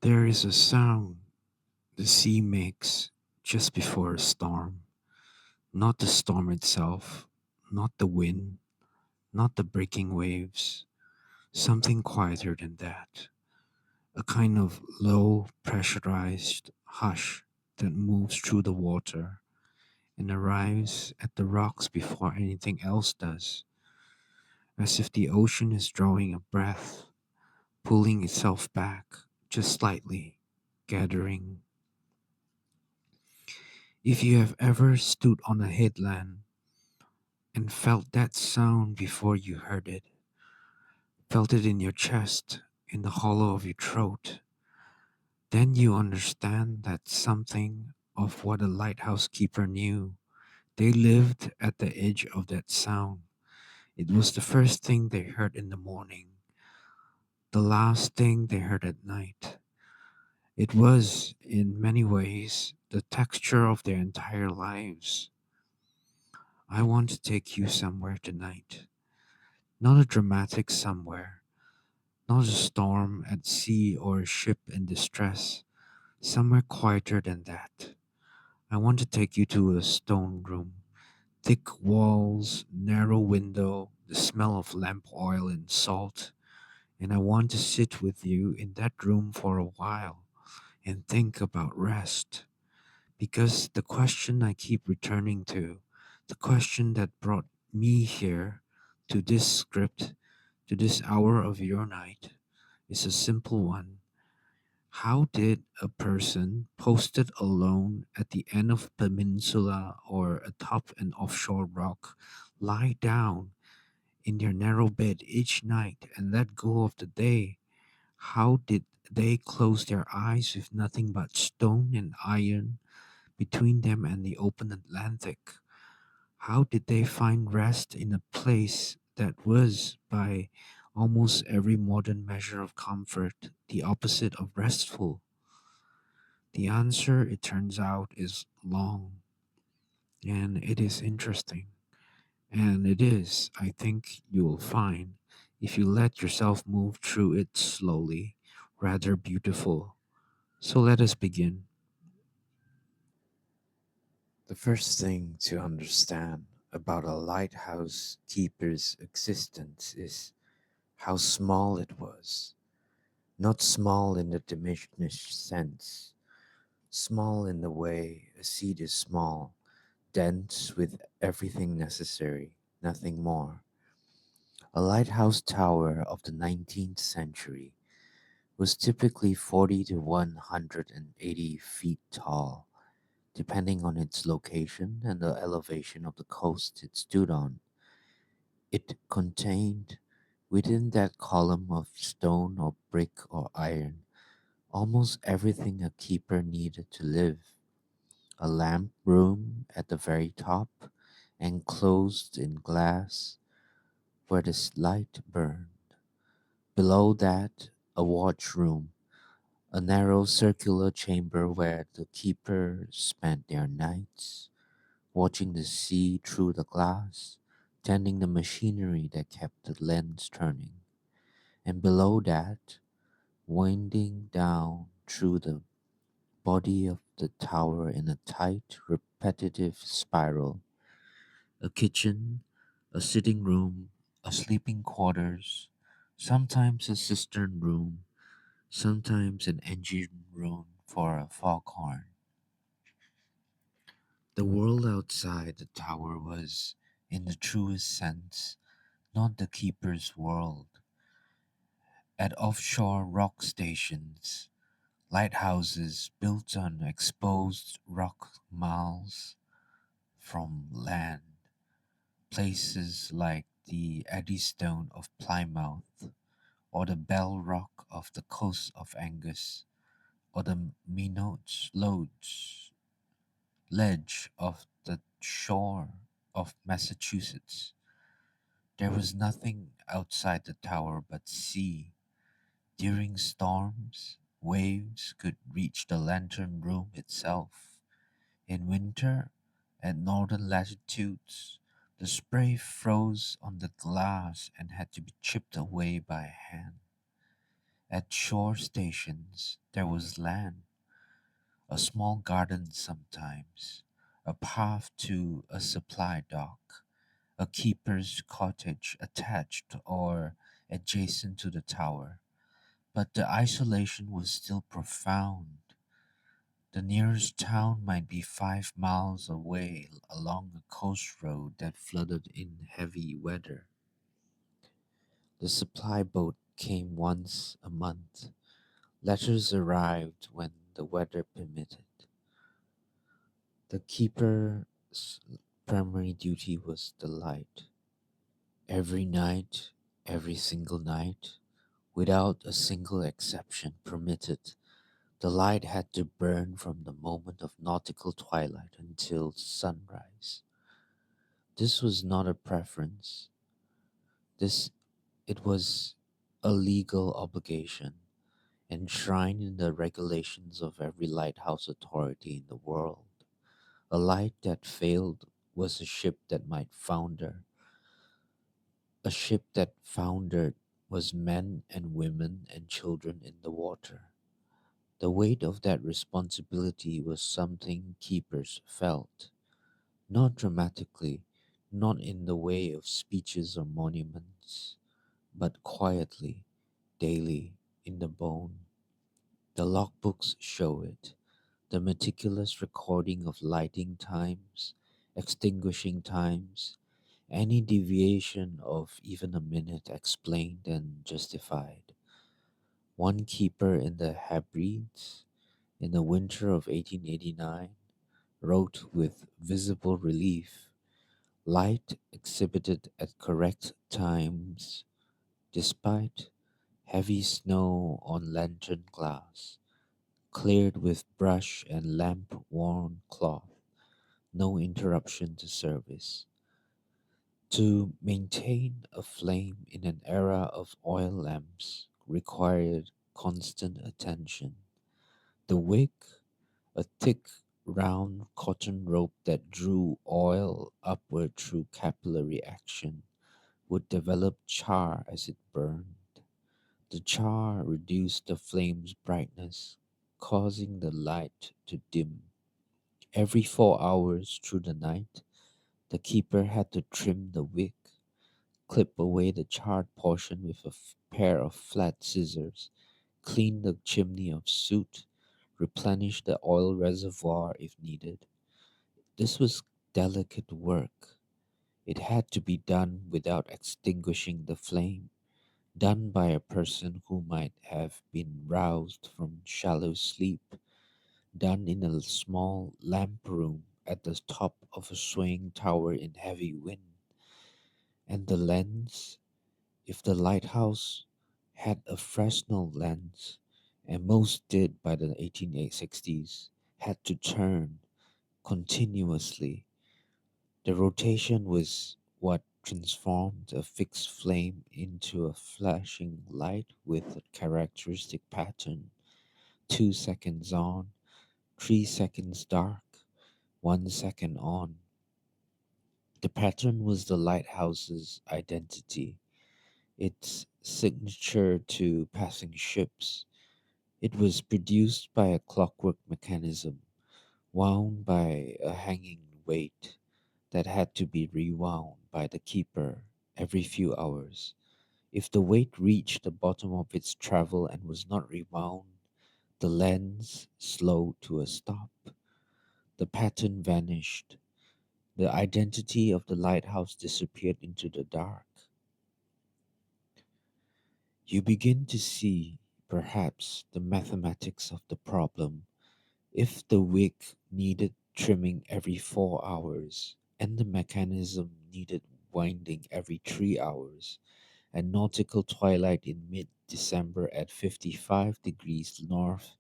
There is a sound the sea makes just before a storm. Not the storm itself, not the wind, not the breaking waves. Something quieter than that. A kind of low, pressurized hush that moves through the water and arrives at the rocks before anything else does, as if the ocean is drawing a breath, pulling itself back just slightly, gathering. If you have ever stood on a headland and felt that sound before you heard it, felt it in your chest, in the hollow of your throat, then you understand that something of what a lighthouse keeper knew. They lived at the edge of that sound. It was the first thing they heard in the morning, the last thing they heard at night. It was, in many ways, the texture of their entire lives. I want to take you somewhere tonight. Not a dramatic somewhere, not a storm at sea or a ship in distress, somewhere quieter than that. I want to take you to a stone room. Thick walls, narrow window, the smell of lamp oil and salt. And I want to sit with you in that room for a while and think about rest. Because the question I keep returning to, the question that brought me here, to this script, to this hour of your night, is a simple one. How did a person posted alone at the end of a peninsula or atop an offshore rock lie down in their narrow bed each night and let go of the day? How did they close their eyes with nothing but stone and iron between them and the open Atlantic? How did they find rest in a place that was, by almost every modern measure of comfort, the opposite of restful? The answer, it turns out, is long, and it is interesting. And it is, I think you will find, if you let yourself move through it slowly, rather beautiful. So let us begin. The first thing to understand about a lighthouse keeper's existence is how small it was. Not small in the diminished sense, small in the way a seed is small, dense with everything necessary, nothing more. A lighthouse tower of the 19th century was typically 40 to 180 feet tall, depending on its location and the elevation of the coast it stood on. It contained, within that column of stone or brick or iron, almost everything a keeper needed to live. A lamp room at the very top, enclosed in glass, where the light burned. Below that, a watch room, a narrow circular chamber where the keepers spent their nights, watching the sea through the glass, tending the machinery that kept the lens turning. And below that, winding down through the body of the tower in a tight, repetitive spiral, a kitchen, a sitting room, a sleeping quarters, sometimes a cistern room, sometimes an engine room for a foghorn. The world outside the tower was, in the truest sense, not the keeper's world. At offshore rock stations, lighthouses built on exposed rock miles from land, places like the Eddystone of Plymouth, or the Bell Rock of the coast of Angus, or the Minot Lodge ledge of the shore of Massachusetts. There was nothing outside the tower but sea. During storms, waves could reach the lantern room itself. In winter, at northern latitudes, the spray froze on the glass and had to be chipped away by hand. At shore stations there was land, a small garden sometimes, a path to a supply dock, a keeper's cottage attached or adjacent to the tower. But the isolation was still profound. The nearest town might be 5 miles away along a coast road that flooded in heavy weather. The supply boat came once a month. Letters arrived when the weather permitted. The keeper's primary duty was the light. Every night, every single night, without a single exception permitted, the light had to burn from the moment of nautical twilight until sunrise. This was not a preference. This it was a legal obligation enshrined in the regulations of every lighthouse authority in the world. A light that failed was a ship that might founder. A ship that foundered was men and women and children in the water. The weight of that responsibility was something keepers felt, not dramatically, not in the way of speeches or monuments, but quietly, daily, in the bone. The logbooks show it, the meticulous recording of lighting times, extinguishing times, any deviation of even a minute explained and justified. One keeper in the Hebrides, in the winter of 1889, wrote with visible relief, light exhibited at correct times, despite heavy snow on lantern glass, cleared with brush and lamp worn cloth, no interruption to service. To maintain a flame in an era of oil lamps required constant attention. The wick, a thick, round cotton rope that drew oil upward through capillary action, would develop char as it burned. The char reduced the flame's brightness, causing the light to dim. Every 4 hours through the night, the keeper had to trim the wick, clip away the charred portion with a pair of flat scissors, clean the chimney of soot, replenish the oil reservoir if needed. This was delicate work. It had to be done without extinguishing the flame, done by a person who might have been roused from shallow sleep, done in a small lamp room at the top of a swaying tower in heavy wind. And the lens, if the lighthouse had a Fresnel lens, and most did by the 1860s, had to turn continuously. The rotation was what transformed a fixed flame into a flashing light with a characteristic pattern: 2 seconds on, 3 seconds dark, 1 second on. The pattern was the lighthouse's identity, its signature to passing ships. It was produced by a clockwork mechanism, wound by a hanging weight that had to be rewound by the keeper every few hours. If the weight reached the bottom of its travel and was not rewound, the lens slowed to a stop. The pattern vanished. The identity of the lighthouse disappeared into the dark. You begin to see, perhaps, the mathematics of the problem. If the wick needed trimming every 4 hours, and the mechanism needed winding every 3 hours, and nautical twilight in mid December at 55 degrees north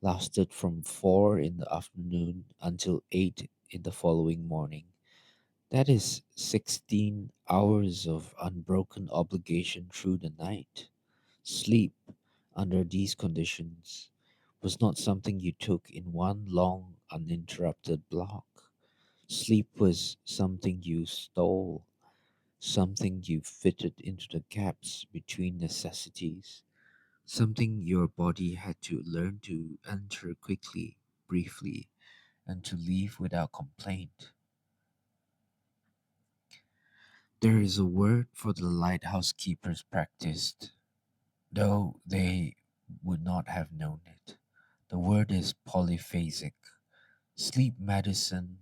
lasted from 4 in the afternoon until 8 in the following morning, that is 16 hours of unbroken obligation through the night. Sleep, under these conditions, was not something you took in one long, uninterrupted block. Sleep was something you stole, something you fitted into the gaps between necessities, something your body had to learn to enter quickly, briefly, and to leave without complaint. There is a word for the lighthouse keepers practiced, though they would not have known it. The word is polyphasic. Sleep medicine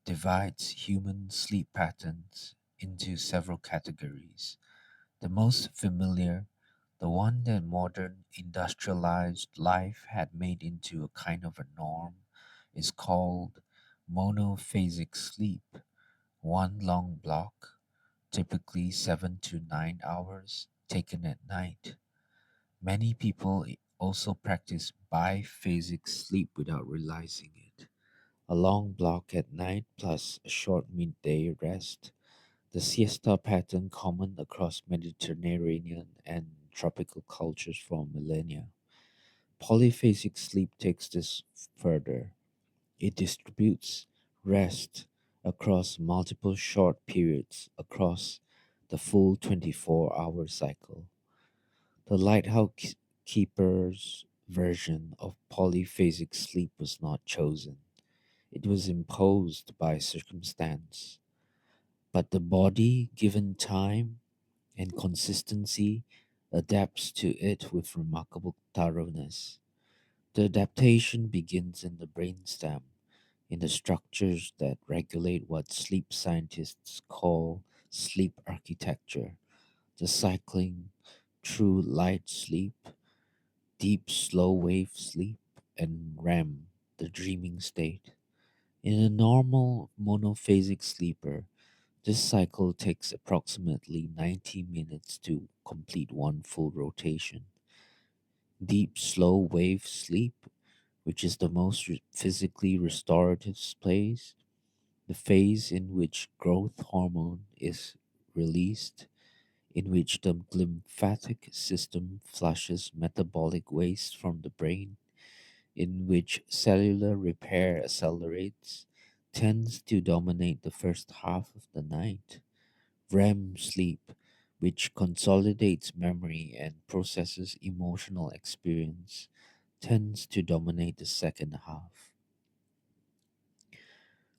divides human sleep patterns into several categories. The most familiar, the one that modern industrialized life had made into a kind of a norm, is called monophasic sleep, one long block, typically 7 to 9 hours, taken at night. Many people also practice biphasic sleep without realizing it. A long block at night plus a short midday rest, the siesta pattern common across Mediterranean and tropical cultures for millennia. Polyphasic sleep takes this further. It distributes rest across multiple short periods across the full 24-hour cycle. The lighthouse keeper's version of polyphasic sleep was not chosen. It was imposed by circumstance. But the body, given time and consistency, adapts to it with remarkable thoroughness. The adaptation begins in the brainstem, in the structures that regulate what sleep scientists call sleep architecture, the cycling through light sleep, deep slow wave sleep, and REM, the dreaming state. In a normal monophasic sleeper, this cycle takes approximately 90 minutes to complete one full rotation. Deep slow wave sleep, which is the most physically restorative phase, the phase in which growth hormone is released, in which the lymphatic system flushes metabolic waste from the brain, in which cellular repair accelerates, tends to dominate the first half of the night. REM sleep, which consolidates memory and processes emotional experience, tends to dominate the second half.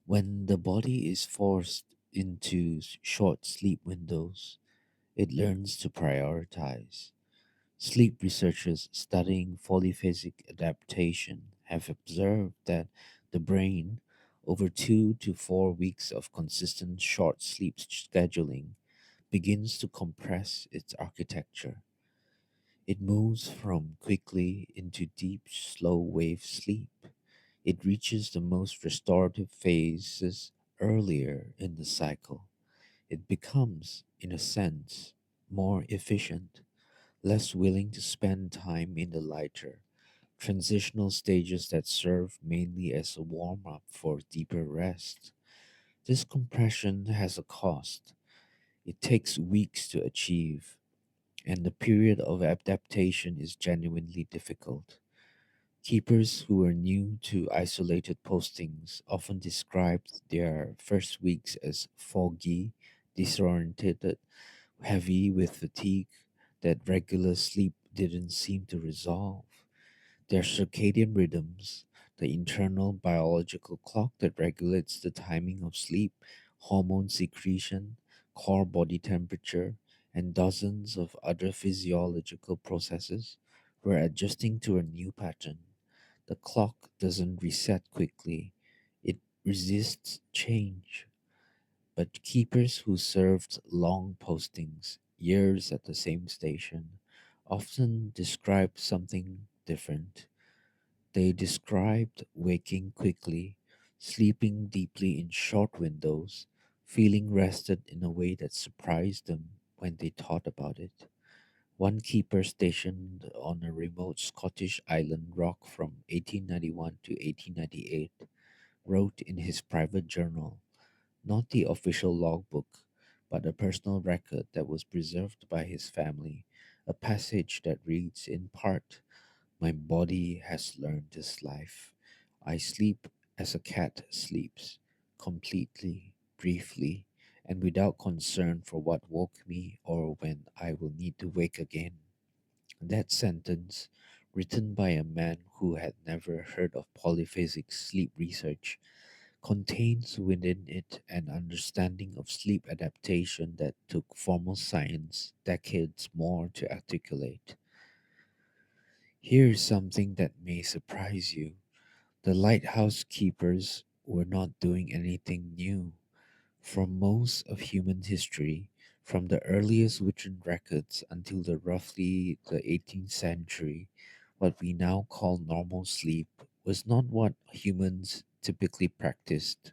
When the body is forced into short sleep windows, it learns to prioritize. Sleep researchers studying polyphasic adaptation have observed that the brain, over 2 to 4 weeks of consistent short sleep scheduling, begins to compress its architecture. It moves from quickly into deep, slow wave sleep. It reaches the most restorative phases earlier in the cycle. It becomes, in a sense, more efficient, less willing to spend time in the lighter, transitional stages that serve mainly as a warm up for deeper rest. This compression has a cost. It takes weeks to achieve, and the period of adaptation is genuinely difficult. Keepers who are new to isolated postings often describe their first weeks as foggy, disoriented, heavy with fatigue that regular sleep didn't seem to resolve. Their circadian rhythms, the internal biological clock that regulates the timing of sleep, hormone secretion, core body temperature, and dozens of other physiological processes, were adjusting to a new pattern. The clock doesn't reset quickly, it resists change. But keepers who served long postings, years at the same station, often describe something different. They described waking quickly, sleeping deeply in short windows, feeling rested in a way that surprised them when they thought about it. One keeper stationed on a remote Scottish island rock from 1891 to 1898 wrote in his private journal, not the official logbook, but a personal record that was preserved by his family, a passage that reads in part, "My body has learned this life. I sleep as a cat sleeps, completely, briefly, and without concern for what woke me or when I will need to wake again." That sentence, written by a man who had never heard of polyphasic sleep research, contains within it an understanding of sleep adaptation that took formal science decades more to articulate. Here's something that may surprise you. The lighthouse keepers were not doing anything new. For most of human history, from the earliest written records until roughly the 18th century, what we now call normal sleep was not what humans typically practiced.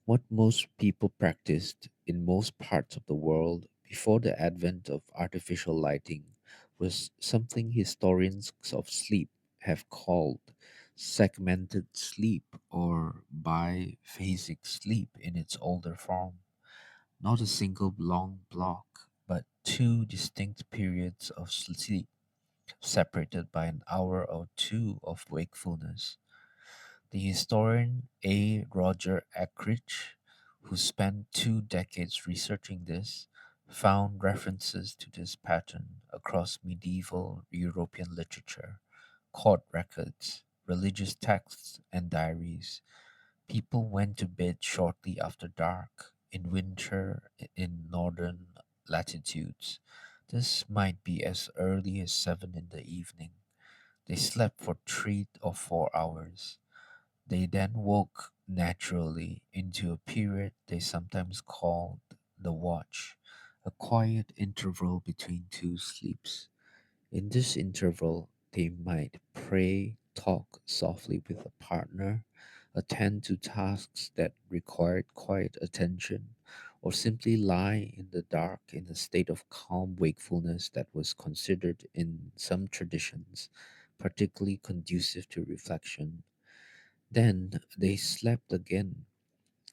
What most people practiced in most parts of the world before the advent of artificial lighting was something historians of sleep have called segmented sleep or biphasic sleep in its older form. Not a single long block, but two distinct periods of sleep separated by an hour or two of wakefulness. The historian A. Roger Ackridge, who spent 2 decades researching this, found references to this pattern across medieval European literature, court records, religious texts, and diaries. People went to bed shortly after dark in winter in northern latitudes. This might be as early as 7 in the evening. They slept for 3 or 4 hours. They then woke naturally into a period they sometimes called the watch, a quiet interval between two sleeps. In this interval, they might pray, talk softly with a partner, attend to tasks that required quiet attention, or simply lie in the dark in a state of calm wakefulness that was considered in some traditions particularly conducive to reflection. Then they slept again.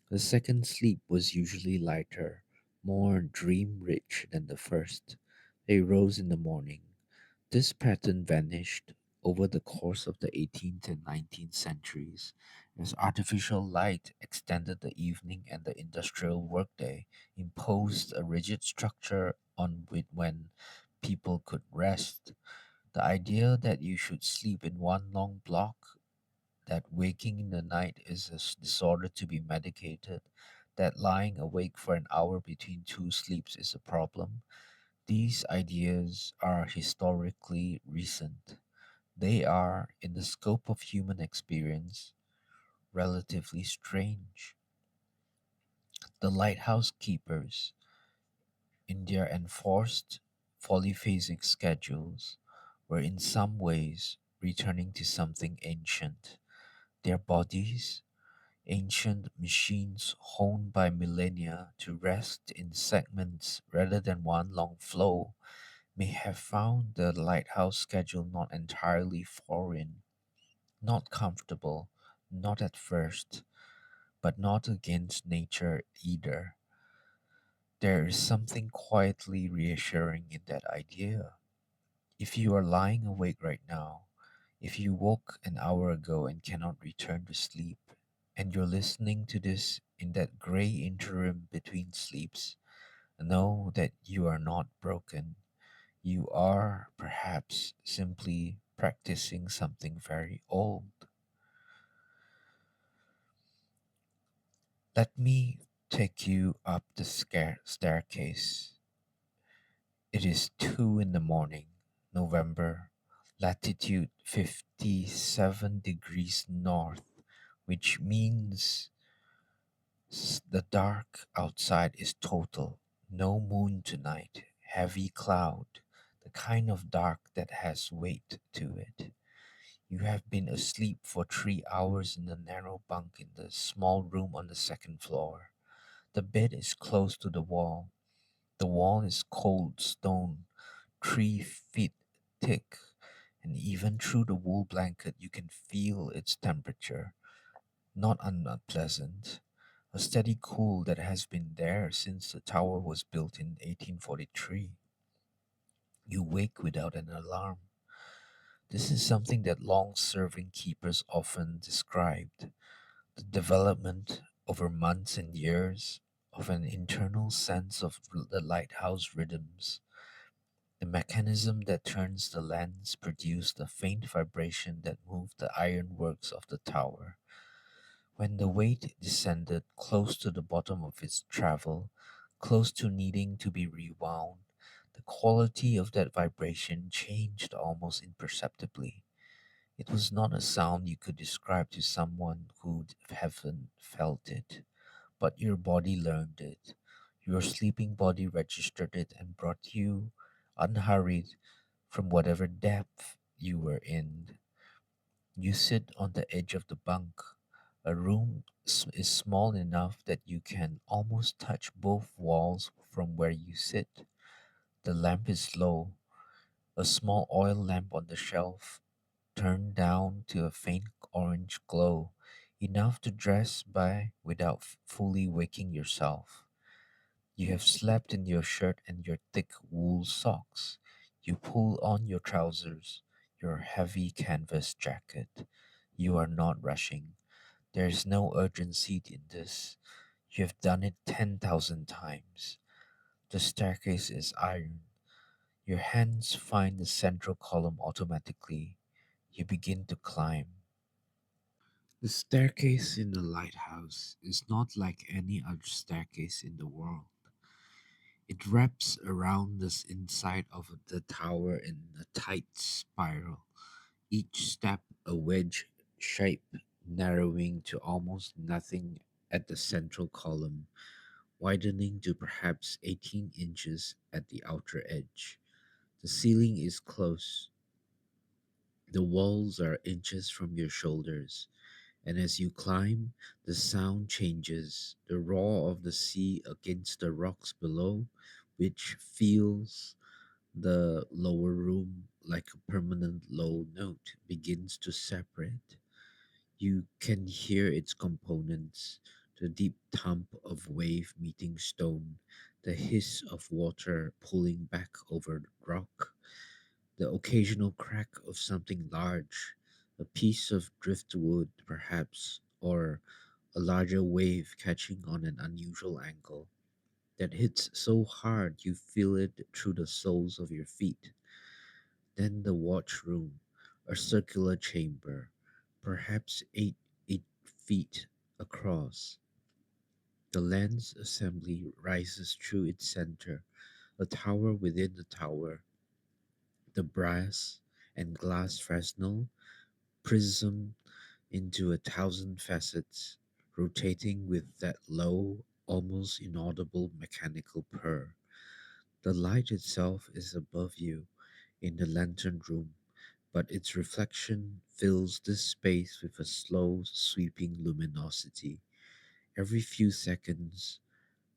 The second sleep was usually lighter, more dream rich than the first. They rose in the morning. This pattern vanished over the course of the 18th and 19th centuries as artificial light extended the evening and the industrial workday imposed a rigid structure on when people could rest. The idea that you should sleep in one long block, that waking in the night is a disorder to be medicated, that lying awake for an hour between two sleeps is a problem. These ideas are historically recent. They are, in the scope of human experience, relatively strange. The lighthouse keepers, in their enforced polyphasic schedules, were in some ways returning to something ancient. Their bodies, ancient machines honed by millennia to rest in segments rather than one long flow, may have found the lighthouse schedule not entirely foreign, not comfortable, not at first, but not against nature either. There is something quietly reassuring in that idea. If you are lying awake right now, if you woke an hour ago and cannot return to sleep, and you're listening to this in that gray interim between sleeps, know that you are not broken. You are perhaps simply practicing something very old. Let me take you up the staircase. It is 2 in the morning, November, latitude 57 degrees north, which means the dark outside is total. No moon tonight, heavy cloud, the kind of dark that has weight to it. You have been asleep for 3 hours in the narrow bunk in the small room on the second floor. The bed is close to the wall. The wall is cold stone, 3 feet thick, and even through the wool blanket you can feel its temperature. Not unpleasant. A steady cool that has been there since the tower was built in 1843. You wake without an alarm. This is something that long serving keepers often described, the development over months and years of an internal sense of the lighthouse rhythms. The mechanism that turns the lens produced a faint vibration that moved the ironworks of the tower. When the weight descended close to the bottom of its travel, close to needing to be rewound, the quality of that vibration changed almost imperceptibly. It was not a sound you could describe to someone who'd haven't felt it, but your body learned it. Your sleeping body registered it and brought you, unhurried, from whatever depth you were in. You sit on the edge of the bunk. A room is small enough that you can almost touch both walls from where you sit. The lamp is low, a small oil lamp on the shelf, turned down to a faint orange glow, enough to dress by without fully waking yourself. You have slept in your shirt and your thick wool socks. You pull on your trousers, your heavy canvas jacket. You are not rushing. There is no urgency in this. You have done it 10,000 times. The staircase is iron. Your hands find the central column automatically. You begin to climb. The staircase in the lighthouse is not like any other staircase in the world. It wraps around the inside of the tower in a tight spiral, each step a wedge shape, narrowing to almost nothing at the central column, widening to perhaps 18 inches at the outer edge. The ceiling is close. The walls are inches from your shoulders, and as you climb, the sound changes. The roar of the sea against the rocks below, which feels the lower room like a permanent low note, begins to separate. You can hear its components, the deep thump of wave meeting stone, the hiss of water pulling back over rock, the occasional crack of something large, a piece of driftwood perhaps, or a larger wave catching on an unusual angle that hits so hard you feel it through the soles of your feet. Then the watch room, a circular chamber, perhaps 8 feet across. The lens assembly rises through its center, a tower within the tower. The brass and glass Fresnel prism into a thousand facets, rotating with that low, almost inaudible mechanical purr. The light itself is above you in the lantern room, but its reflection fills this space with a slow, sweeping luminosity. Every few seconds,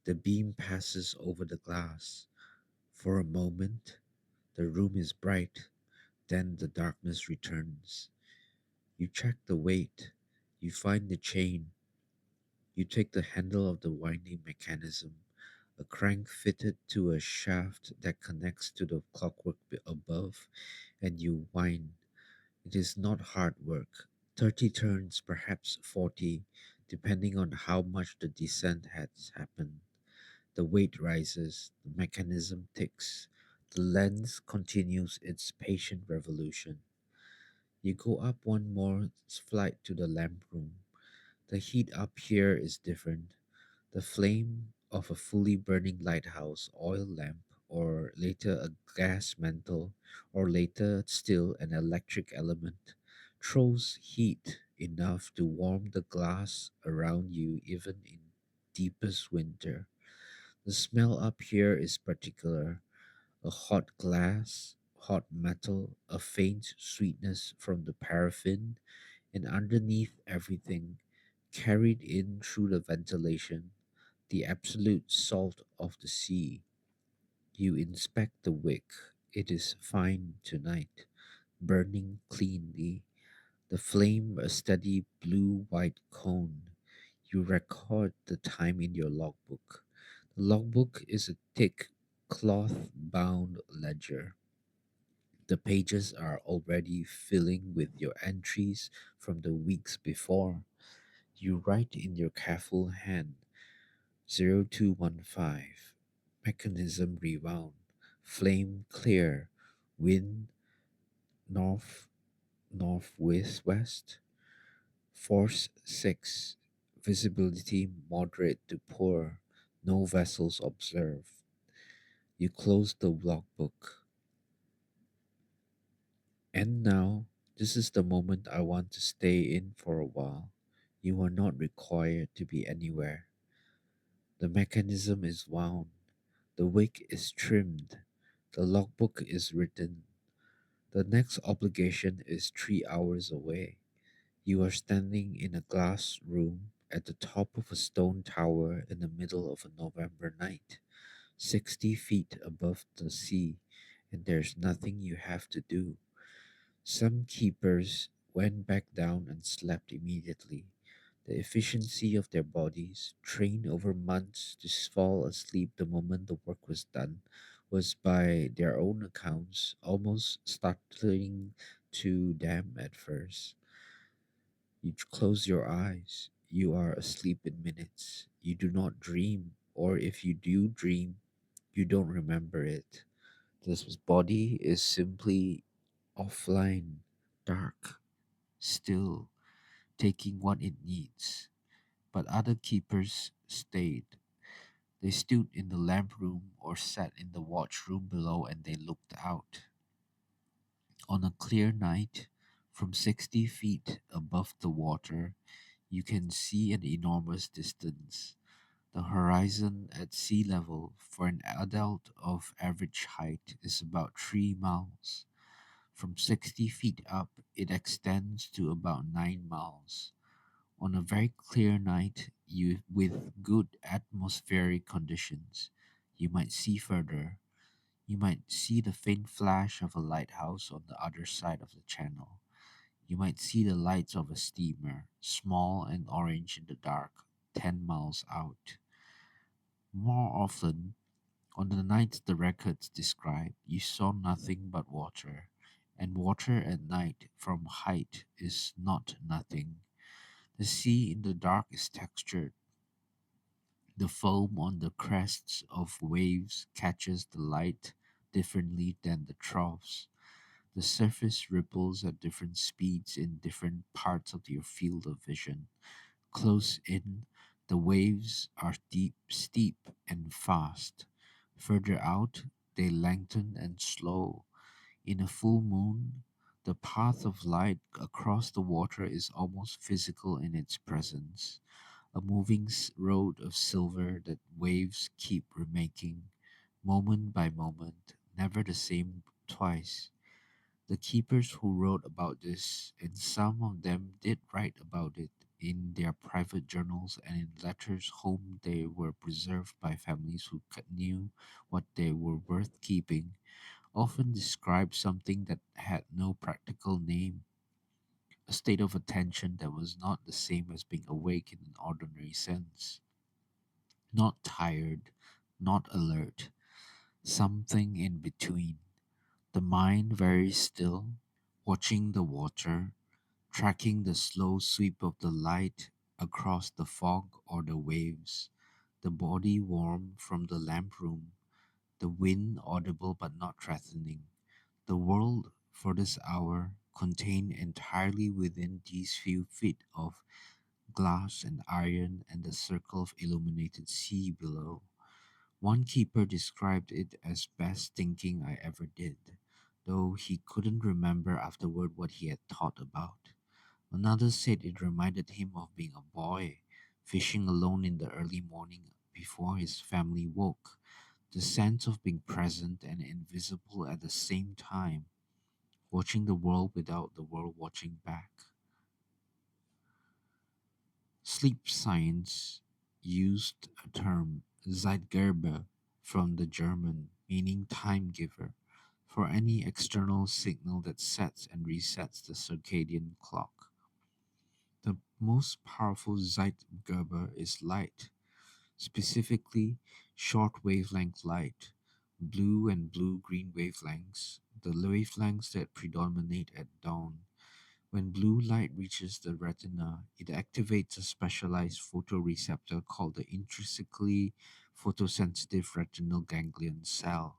the beam passes over the glass. For a moment, the room is bright, then the darkness returns. You check the weight, you find the chain, you take the handle of the winding mechanism, a crank fitted to a shaft that connects to the clockwork above, and you wind. It is not hard work. 30 turns, perhaps 40, depending on how much the descent has happened. The weight rises, the mechanism ticks, the lens continues its patient revolution. You go up one more flight to the lamp room. The heat up here is different. The flame of a fully burning lighthouse oil lamp, or later a gas mantle, or later still an electric element, throws heat enough to warm the glass around you even in deepest winter. The smell up here is particular. A hot glass, hot metal, a faint sweetness from the paraffin, and underneath everything, carried in through the ventilation, the absolute salt of the sea. You inspect the wick. It is fine tonight, burning cleanly, the flame a steady blue white cone. You record the time in your logbook. The logbook is a thick, cloth bound ledger. The pages are already filling with your entries from the weeks before. You write in your careful hand 0215, mechanism rewound, Flame clear, wind north northwest west, force 6, visibility moderate to poor, no vessels observed. You close the logbook. And now, this is the moment I want to stay in for a while. You are not required to be anywhere. The mechanism is wound, the wick is trimmed, the logbook is written. The next obligation is 3 hours away. You are standing in a glass room at the top of a stone tower in the middle of a November night, 60 feet above the sea, and there's nothing you have to do. Some keepers went back down and slept immediately. The efficiency of their bodies, trained over months to fall asleep the moment the work was done, was by their own accounts almost startling to them at first. You close your eyes. You are asleep in minutes. You do not dream, or if you do dream, you don't remember it. This body is simply offline, dark, still, taking what it needs. But other keepers stayed. They stood in the lamp room or sat in the watch room below and they looked out. On a clear night, from 60 feet above the water, you can see an enormous distance. The horizon at sea level for an adult of average height is about 3 miles. From 60 feet up, it extends to about 9 miles. On a very clear night, with good atmospheric conditions, you might see further. You might see the faint flash of a lighthouse on the other side of the channel. You might see the lights of a steamer, small and orange in the dark, 10 miles out. More often, on the nights the records describe, you saw nothing but water, and water at night from height is not nothing. The sea in the dark is textured. The foam on the crests of waves catches the light differently than the troughs. The surface ripples at different speeds in different parts of your field of vision. Close in, the waves are deep, steep, and fast. Further out, they lengthen and slow. In a full moon, the path of light across the water is almost physical in its presence, a moving road of silver that waves keep remaking, moment by moment, never the same twice. The keepers who wrote about this, and some of them did write about it in their private journals and in letters home, they were preserved by families who knew what they were worth keeping, often described something that had no practical name, a state of attention that was not the same as being awake in an ordinary sense, not tired, not alert, something in between. The mind very still, watching the water, tracking the slow sweep of the light across the fog or the waves, the body warm from the lamp room, the wind audible but not threatening, the world for this hour contained entirely within these few feet of glass and iron and the circle of illuminated sea below. One keeper described it as best thinking I ever did, though he couldn't remember afterward what he had thought about. Another said it reminded him of being a boy, fishing alone in the early morning before his family woke, the sense of being present and invisible at the same time, watching the world without the world watching back. Sleep science used a term Zeitgeber from the German, meaning time giver, for any external signal that sets and resets the circadian clock. The most powerful Zeitgeber is light, specifically short wavelength light, blue and blue green wavelengths, the wavelengths that predominate at dawn. When blue light reaches the retina, it activates a specialized photoreceptor called the intrinsically photosensitive retinal ganglion cell.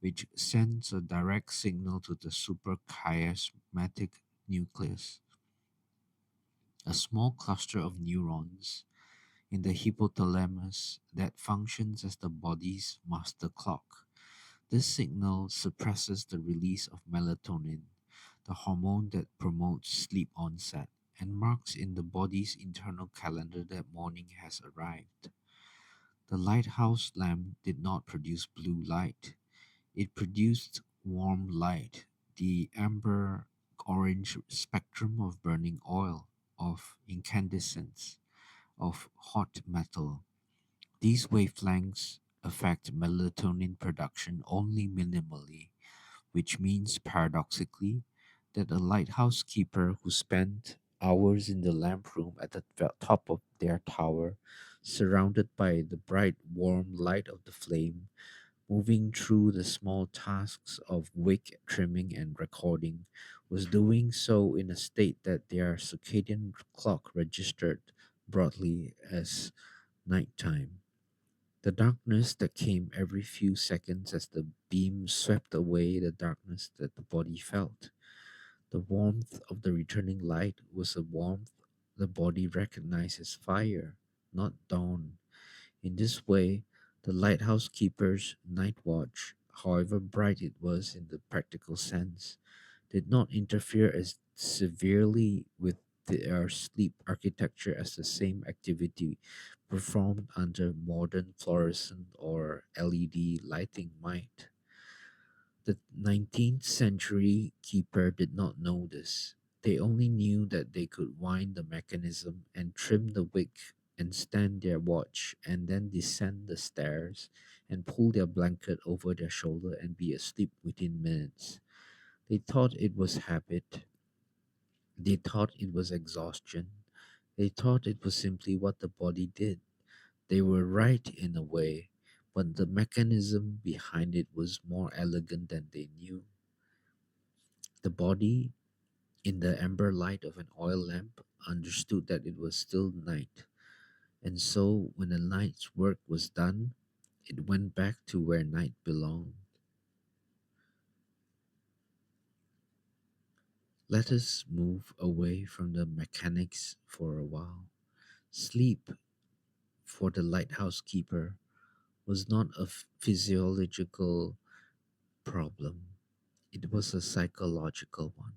which sends a direct signal to the suprachiasmatic nucleus, a small cluster of neurons in the hypothalamus that functions as the body's master clock. This signal suppresses the release of melatonin, the hormone that promotes sleep onset, and marks in the body's internal calendar that morning has arrived. The lighthouse lamp did not produce blue light. It produced warm light, the amber orange spectrum of burning oil, of incandescence, of hot metal. These wavelengths affect melatonin production only minimally, which means paradoxically that a lighthouse keeper who spent hours in the lamp room at the top of their tower, surrounded by the bright, warm light of the flame, moving through the small tasks of wick trimming and recording, was doing so in a state that their circadian clock registered broadly as nighttime. The darkness that came every few seconds as the beam swept away the darkness that the body felt. The warmth of the returning light was a warmth the body recognized as fire, not dawn. In this way, the lighthouse keeper's night watch, however bright it was in the practical sense, did not interfere as severely with their sleep architecture as the same activity performed under modern fluorescent or LED lighting might. The 19th century keeper did not know this. They only knew that they could wind the mechanism and trim the wick and stand their watch and then descend the stairs and pull their blanket over their shoulder and be asleep within minutes. They thought it was habit. They thought it was exhaustion. They thought it was simply what the body did. They were right in a way, but the mechanism behind it was more elegant than they knew. The body, in the amber light of an oil lamp, understood that it was still night, and so when the night's work was done, it went back to where night belonged. Let us move away from the mechanics for a while. Sleep, for the lighthouse keeper, was not a physiological problem, it was a psychological one.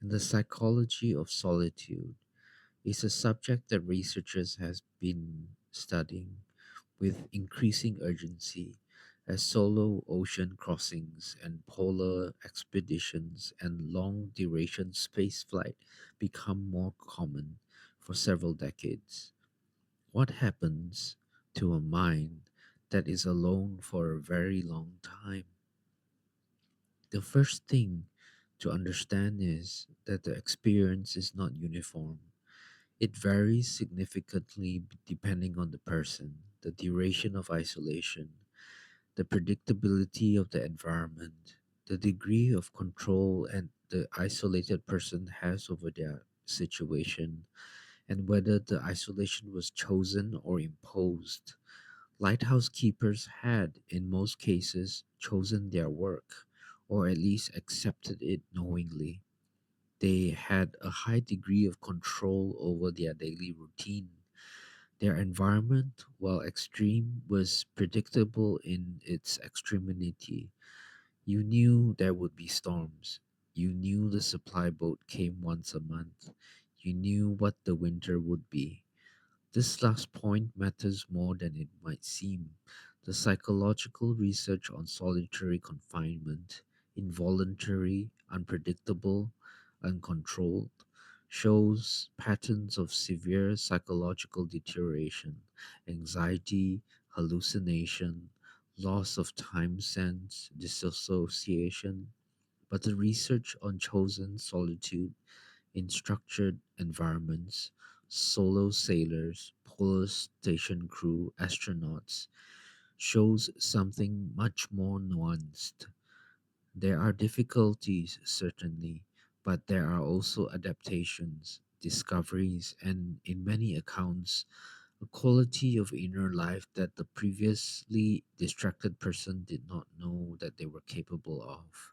And the psychology of solitude is a subject that researchers has been studying with increasing urgency as solo ocean crossings and polar expeditions and long duration spaceflight become more common for several decades. What happens to a mind that is alone for a very long time? The first thing to understand is that the experience is not uniform. It varies significantly depending on the person, the duration of isolation, the predictability of the environment, the degree of control and the isolated person has over their situation, and whether the isolation was chosen or imposed. Lighthouse keepers had, in most cases, chosen their work, or at least accepted it knowingly. They had a high degree of control over their daily routine. Their environment, while extreme, was predictable in its extremity. You knew there would be storms. You knew the supply boat came once a month. You knew what the winter would be. This last point matters more than it might seem. The psychological research on solitary confinement, involuntary, unpredictable, uncontrolled, shows patterns of severe psychological deterioration, anxiety, hallucination, loss of time sense, dissociation. But the research on chosen solitude in structured environments, solo sailors, polar station crew, astronauts, shows something much more nuanced. There are difficulties, certainly, but there are also adaptations, discoveries, and in many accounts, a quality of inner life that the previously distracted person did not know that they were capable of.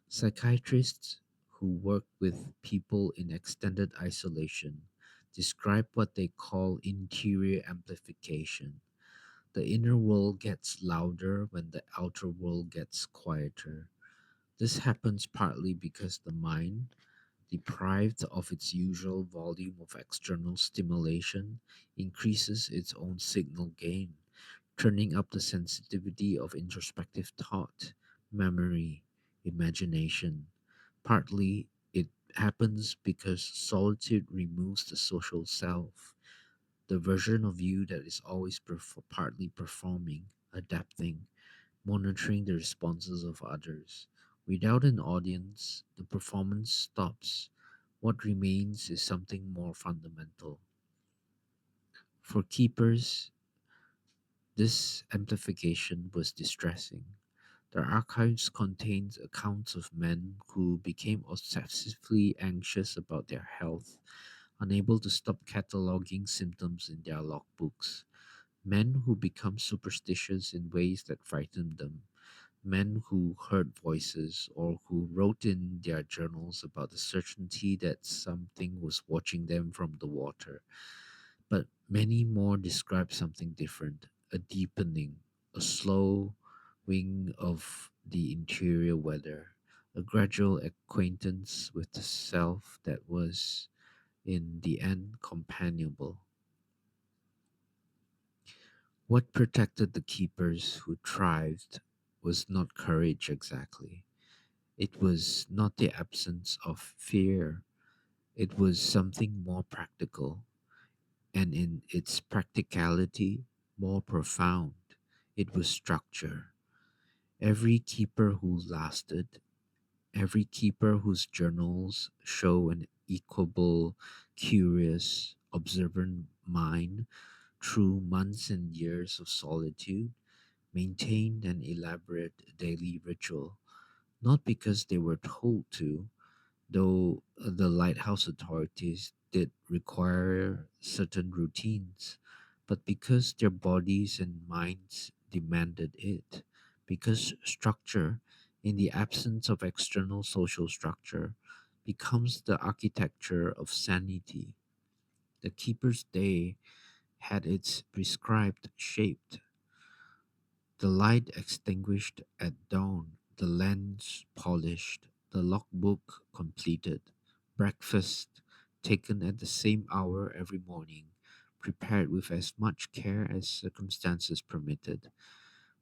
Psychiatrists who work with people in extended isolation describe what they call interior amplification. The inner world gets louder when the outer world gets quieter. This happens partly because the mind, deprived of its usual volume of external stimulation, increases its own signal gain, turning up the sensitivity of introspective thought, memory, imagination. Partly, it happens because solitude removes the social self, the version of you that is always partly performing, adapting, monitoring the responses of others. Without an audience, the performance stops. What remains is something more fundamental. For keepers, this amplification was distressing. Their archives contained accounts of men who became obsessively anxious about their health, unable to stop cataloging symptoms in their logbooks. Men who become superstitious in ways that frightened them. Men who heard voices or who wrote in their journals about the certainty that something was watching them from the water. But many more describe something different, a deepening, a slow wing of the interior weather, a gradual acquaintance with the self that was, in the end, companionable. What protected the keepers who thrived was not courage exactly. It was not the absence of fear. It was something more practical, and in its practicality, more profound. It was structure. Every keeper who lasted, every keeper whose journals show an equable, curious, observant mind through months and years of solitude, maintained an elaborate daily ritual, not because they were told to, though the lighthouse authorities did require certain routines, but because their bodies and minds demanded it, because structure, in the absence of external social structure, becomes the architecture of sanity. The keeper's day had its prescribed shape, the light extinguished at dawn, the lens polished, the logbook completed, breakfast taken at the same hour every morning, prepared with as much care as circumstances permitted,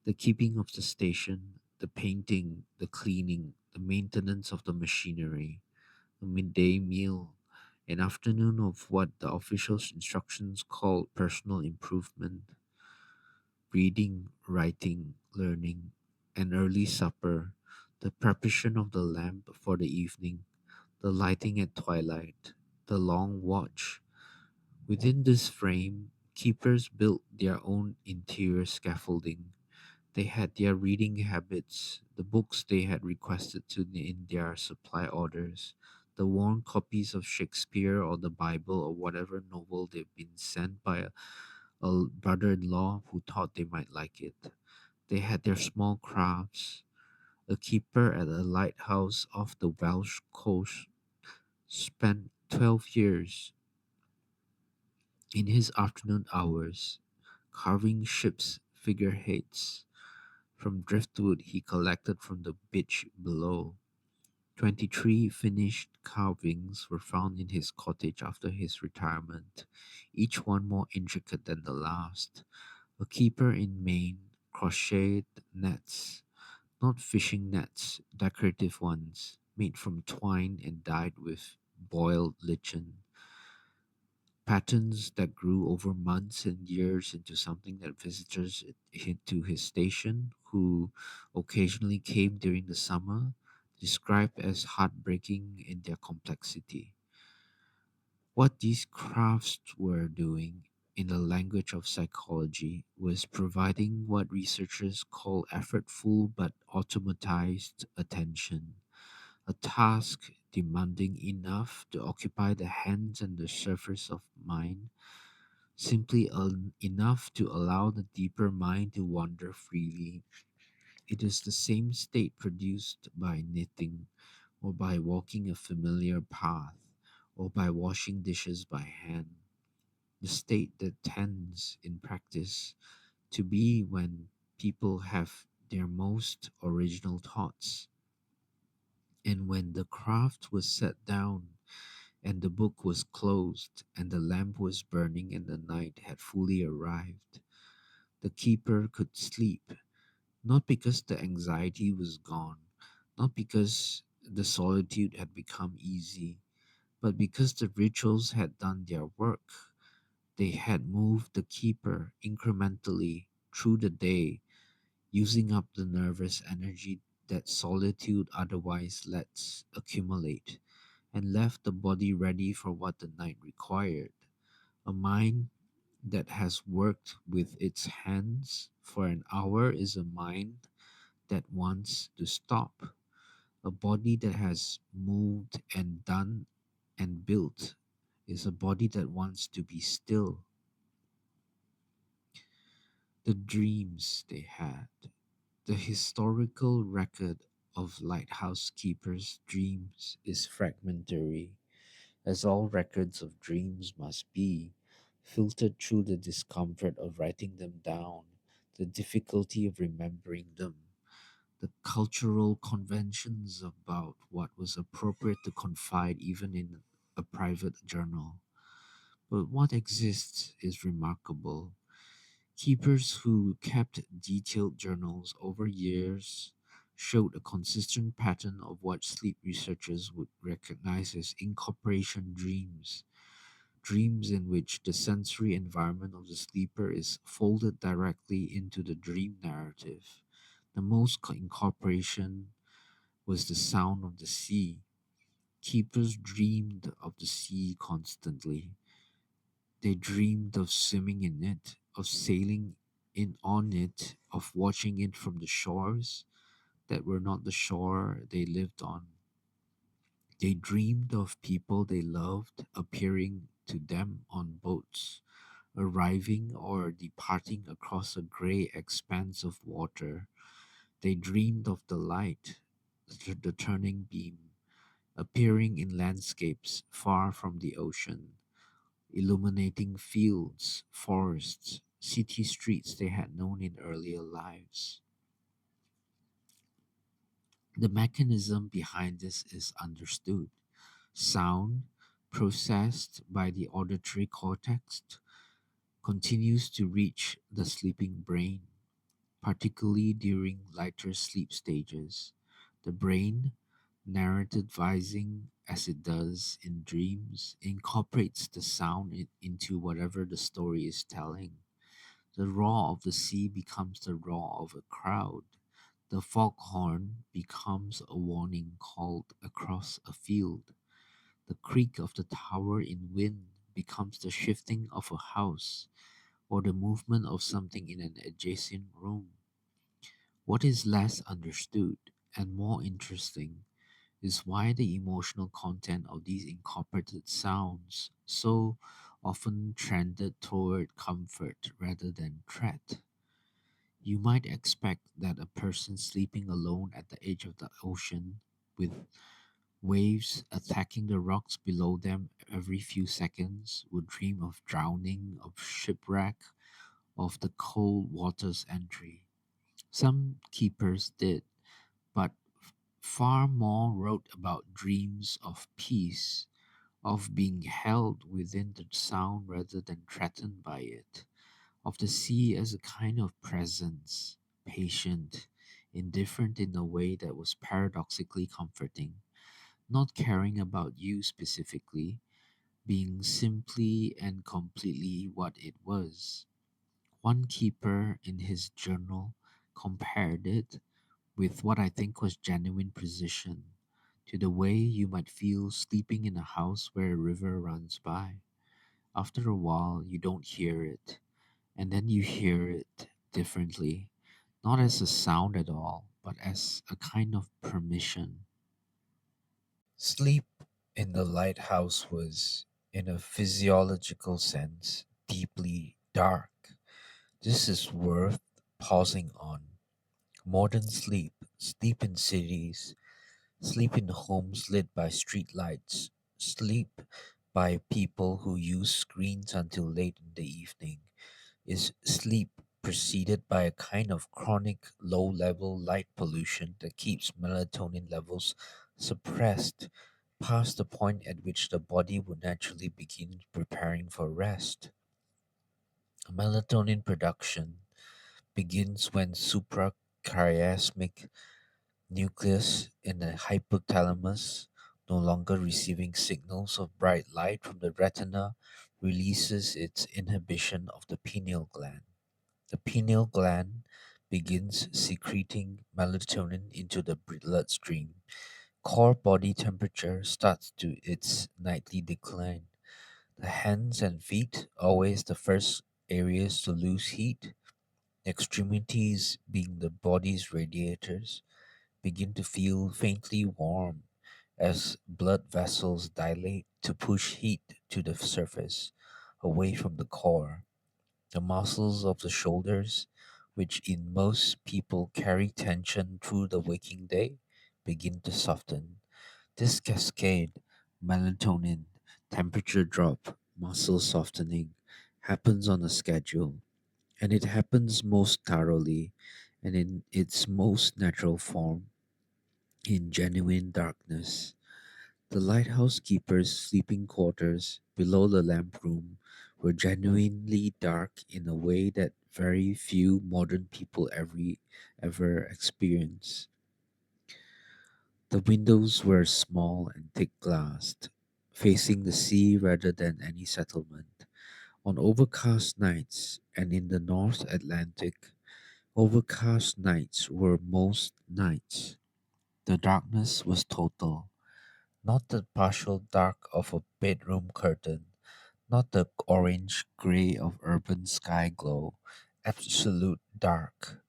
the keeping of the station, the painting, the cleaning, the maintenance of the machinery, a midday meal, an afternoon of what the official instructions called personal improvement, reading, writing, learning, an early supper, the preparation of the lamp for the evening, the lighting at twilight, the long watch. Within this frame, keepers built their own interior scaffolding. They had their reading habits, the books they had requested in their supply orders, the worn copies of Shakespeare or the Bible or whatever novel they've been sent by a brother in law who thought they might like it. They had their small crafts. A keeper at a lighthouse off the Welsh coast spent 12 years in his afternoon hours carving ships' figureheads from driftwood he collected from the beach below. 23 finished carvings were found in his cottage after his retirement, each one more intricate than the last. A keeper in Maine crocheted nets, not fishing nets, decorative ones, made from twine and dyed with boiled lichen, patterns that grew over months and years into something that visitors to his station, who occasionally came during the summer, described as heartbreaking in their complexity. What these crafts were doing, in the language of psychology, was providing what researchers call effortful but automatized attention, a task demanding enough to occupy the hands and the surface of mind simply enough to allow the deeper mind to wander freely. It is the same state produced by knitting, or by walking a familiar path, or by washing dishes by hand. The state that tends, in practice, to be when people have their most original thoughts, and when the craft was set down, and the book was closed, and the lamp was burning, and the night had fully arrived. The keeper could sleep, not because the anxiety was gone, not because the solitude had become easy, but because the rituals had done their work. They had moved the keeper incrementally through the day, using up the nervous energy that solitude otherwise lets accumulate, and left the body ready for what the night required. A mind that has worked with its hands for an hour is a mind that wants to stop. A body that has moved and done and built is a body that wants to be still. The dreams they had. The historical record of lighthouse keepers' dreams is fragmentary, as all records of dreams must be, filtered through the discomfort of writing them down, the difficulty of remembering them, the cultural conventions about what was appropriate to confide even in a private journal. But what exists is remarkable. Keepers who kept detailed journals over years showed a consistent pattern of what sleep researchers would recognize as incorporation dreams, dreams in which the sensory environment of the sleeper is folded directly into the dream narrative. The most incorporation was the sound of the sea. Keepers dreamed of the sea constantly. They dreamed of swimming in it, of sailing in on it, of watching it from the shores that were not the shore they lived on. They dreamed of people they loved appearing to them on boats, arriving or departing across a gray expanse of water. They dreamed of the light, the turning beam, appearing in landscapes far from the ocean, illuminating fields, forests, city streets they had known in earlier lives. The mechanism behind this is understood. Sound, processed by the auditory cortex, continues to reach the sleeping brain, particularly during lighter sleep stages. The brain, narrativizing as it does in dreams, incorporates the sound into whatever the story is telling. The roar of the sea becomes the roar of a crowd. The foghorn becomes a warning called across a field. The creak of the tower in wind becomes the shifting of a house or the movement of something in an adjacent room. What is less understood and more interesting is why the emotional content of these incorporated sounds so often trended toward comfort rather than threat. You might expect that a person sleeping alone at the edge of the ocean, with waves attacking the rocks below them every few seconds, would dream of drowning, of shipwreck, of the cold water's entry. Some keepers did, but far more wrote about dreams of peace, of being held within the sound rather than threatened by it, of the sea as a kind of presence, patient, indifferent in a way that was paradoxically comforting, not caring about you specifically, being simply and completely what it was. One keeper in his journal compared it with what I think was genuine precision to the way you might feel sleeping in a house where a river runs by. After a while, you don't hear it, and then you hear it differently, not as a sound at all, but as a kind of permission. Sleep in the lighthouse was, in a physiological sense, deeply dark. This is worth pausing on. Modern sleep, sleep in cities, sleep in homes lit by streetlights, sleep by people who use screens until late in the evening, is sleep preceded by a kind of chronic low level light pollution that keeps melatonin levels suppressed past the point at which the body would naturally begin preparing for rest. Melatonin production begins when suprachiasmatic nucleus in the hypothalamus, no longer receiving signals of bright light from the retina, releases its inhibition of the pineal gland. The pineal gland begins secreting melatonin into the bloodstream. Core body temperature starts to its nightly decline. The hands and feet, always the first areas to lose heat, extremities being the body's radiators, begin to feel faintly warm as blood vessels dilate to push heat to the surface, away from the core. The muscles of the shoulders, which in most people carry tension through the waking day, begin to soften. This cascade, melatonin, temperature drop, muscle softening, happens on a schedule, and it happens most thoroughly and in its most natural form in genuine darkness. The lighthouse keeper's sleeping quarters below the lamp room were genuinely dark in a way that very few modern people ever experience. The windows were small and thick glassed, facing the sea rather than any settlement. On overcast nights, and in the North Atlantic, overcast nights were most nights. The darkness was total, not the partial dark of a bedroom curtain, not the orange gray of urban sky glow, absolute dark.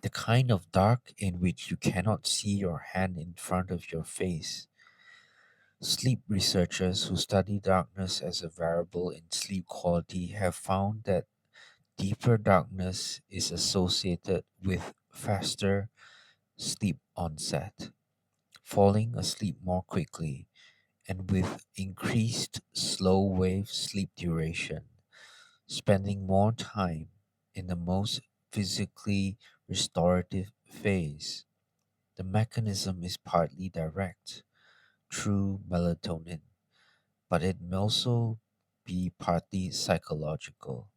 The kind of dark in which you cannot see your hand in front of your face. Sleep researchers who study darkness as a variable in sleep quality have found that deeper darkness is associated with faster sleep onset, falling asleep more quickly, and with increased slow wave sleep duration, spending more time in the most physically restorative phase. The mechanism is partly direct, through melatonin, but it may also be partly psychological.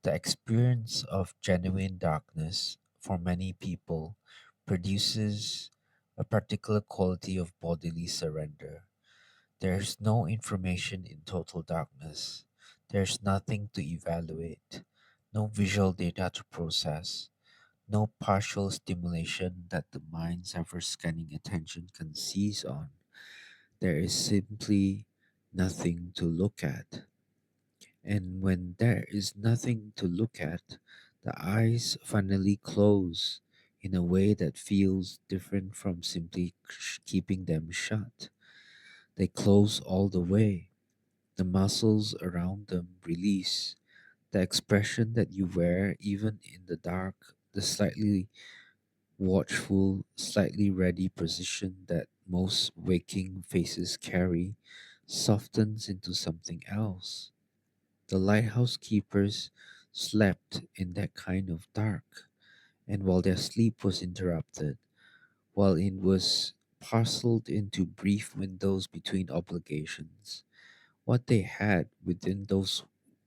The experience of genuine darkness for many people produces a particular quality of bodily surrender. There's no information in total darkness. There's nothing to evaluate, no visual data to process, no partial stimulation that the mind's ever scanning attention can seize on. There is simply nothing to look at. And when there is nothing to look at, the eyes finally close in a way that feels different from simply keeping them shut. They close all the way. The muscles around them release. The expression that you wear, even in the dark, the slightly watchful, slightly ready position that most waking faces carry, softens into something else. The lighthouse keepers slept in that kind of dark, and while their sleep was interrupted, while it was parceled into brief windows between obligations, what they had within those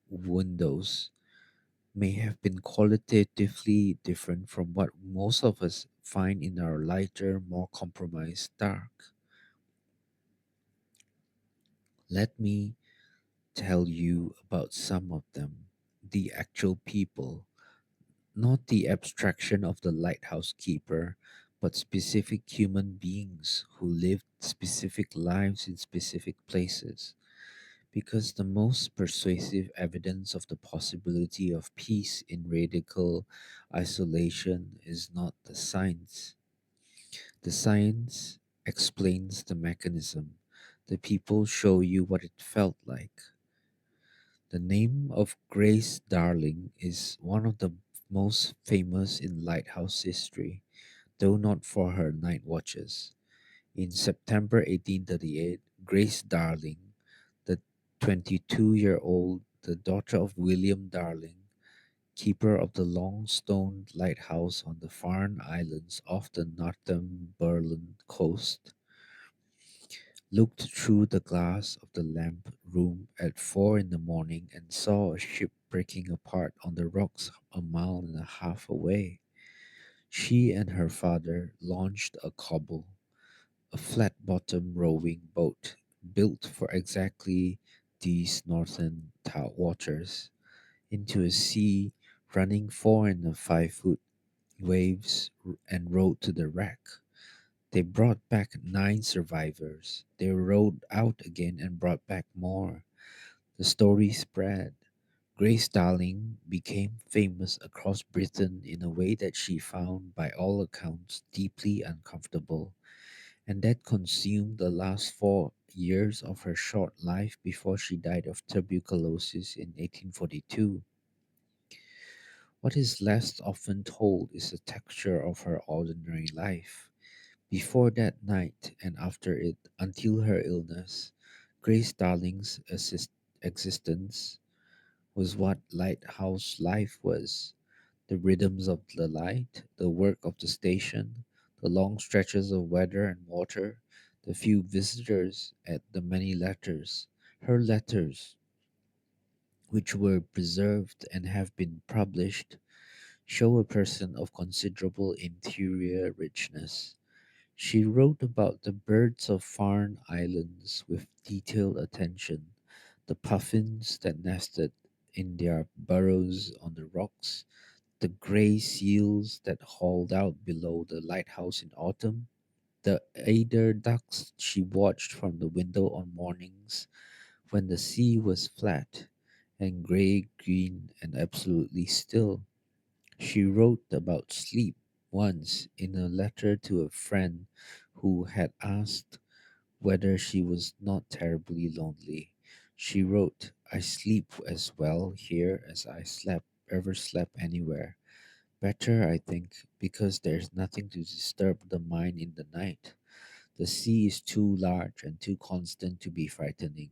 windows may have been qualitatively different from what most of us find in our lighter, more compromised dark. Let me tell you about some of them, the actual people, not the abstraction of the lighthouse keeper, but specific human beings who lived specific lives in specific places. Because the most persuasive evidence of the possibility of peace in radical isolation is not the science. The science explains the mechanism. The people show you what it felt like. The name of Grace Darling is one of the most famous in Lighthouse history, though not for her night watches. In September 1838, Grace Darling, the 22-year-old, the daughter of William Darling, keeper of the long-stoned lighthouse on the Farne Islands off the Northumberland coast, looked through the glass of the lamp room at 4 in the morning and saw a ship breaking apart on the rocks a mile and a half away. She and her father launched a cobble, a flat-bottomed rowing boat built for exactly these northern waters, into a sea running 4 and 5 foot waves and rowed to the wreck. They brought back 9 survivors. They rowed out again and brought back more. The story spread. Grace Darling became famous across Britain in a way that she found, by all accounts, deeply uncomfortable, and that consumed the last 4 years of her short life before she died of tuberculosis in 1842. What is less often told is the texture of her ordinary life. Before that night and after it, until her illness, Grace Darling's existence was what lighthouse life was: the rhythms of the light, the work of the station, the long stretches of weather and water, the few visitors, at the many letters. Her letters, which were preserved and have been published, show a person of considerable interior richness. She wrote about the birds of Farne Islands with detailed attention, the puffins that nested in their burrows on the rocks, the gray seals that hauled out below the lighthouse in autumn, the eider ducks she watched from the window on mornings when the sea was flat and gray green and absolutely still. She wrote about sleep once in a letter to a friend who had asked whether she was not terribly lonely. She wrote, "I sleep as well here as I ever slept anywhere. Better, I think, because there's nothing to disturb the mind in the night. The sea is too large and too constant to be frightening.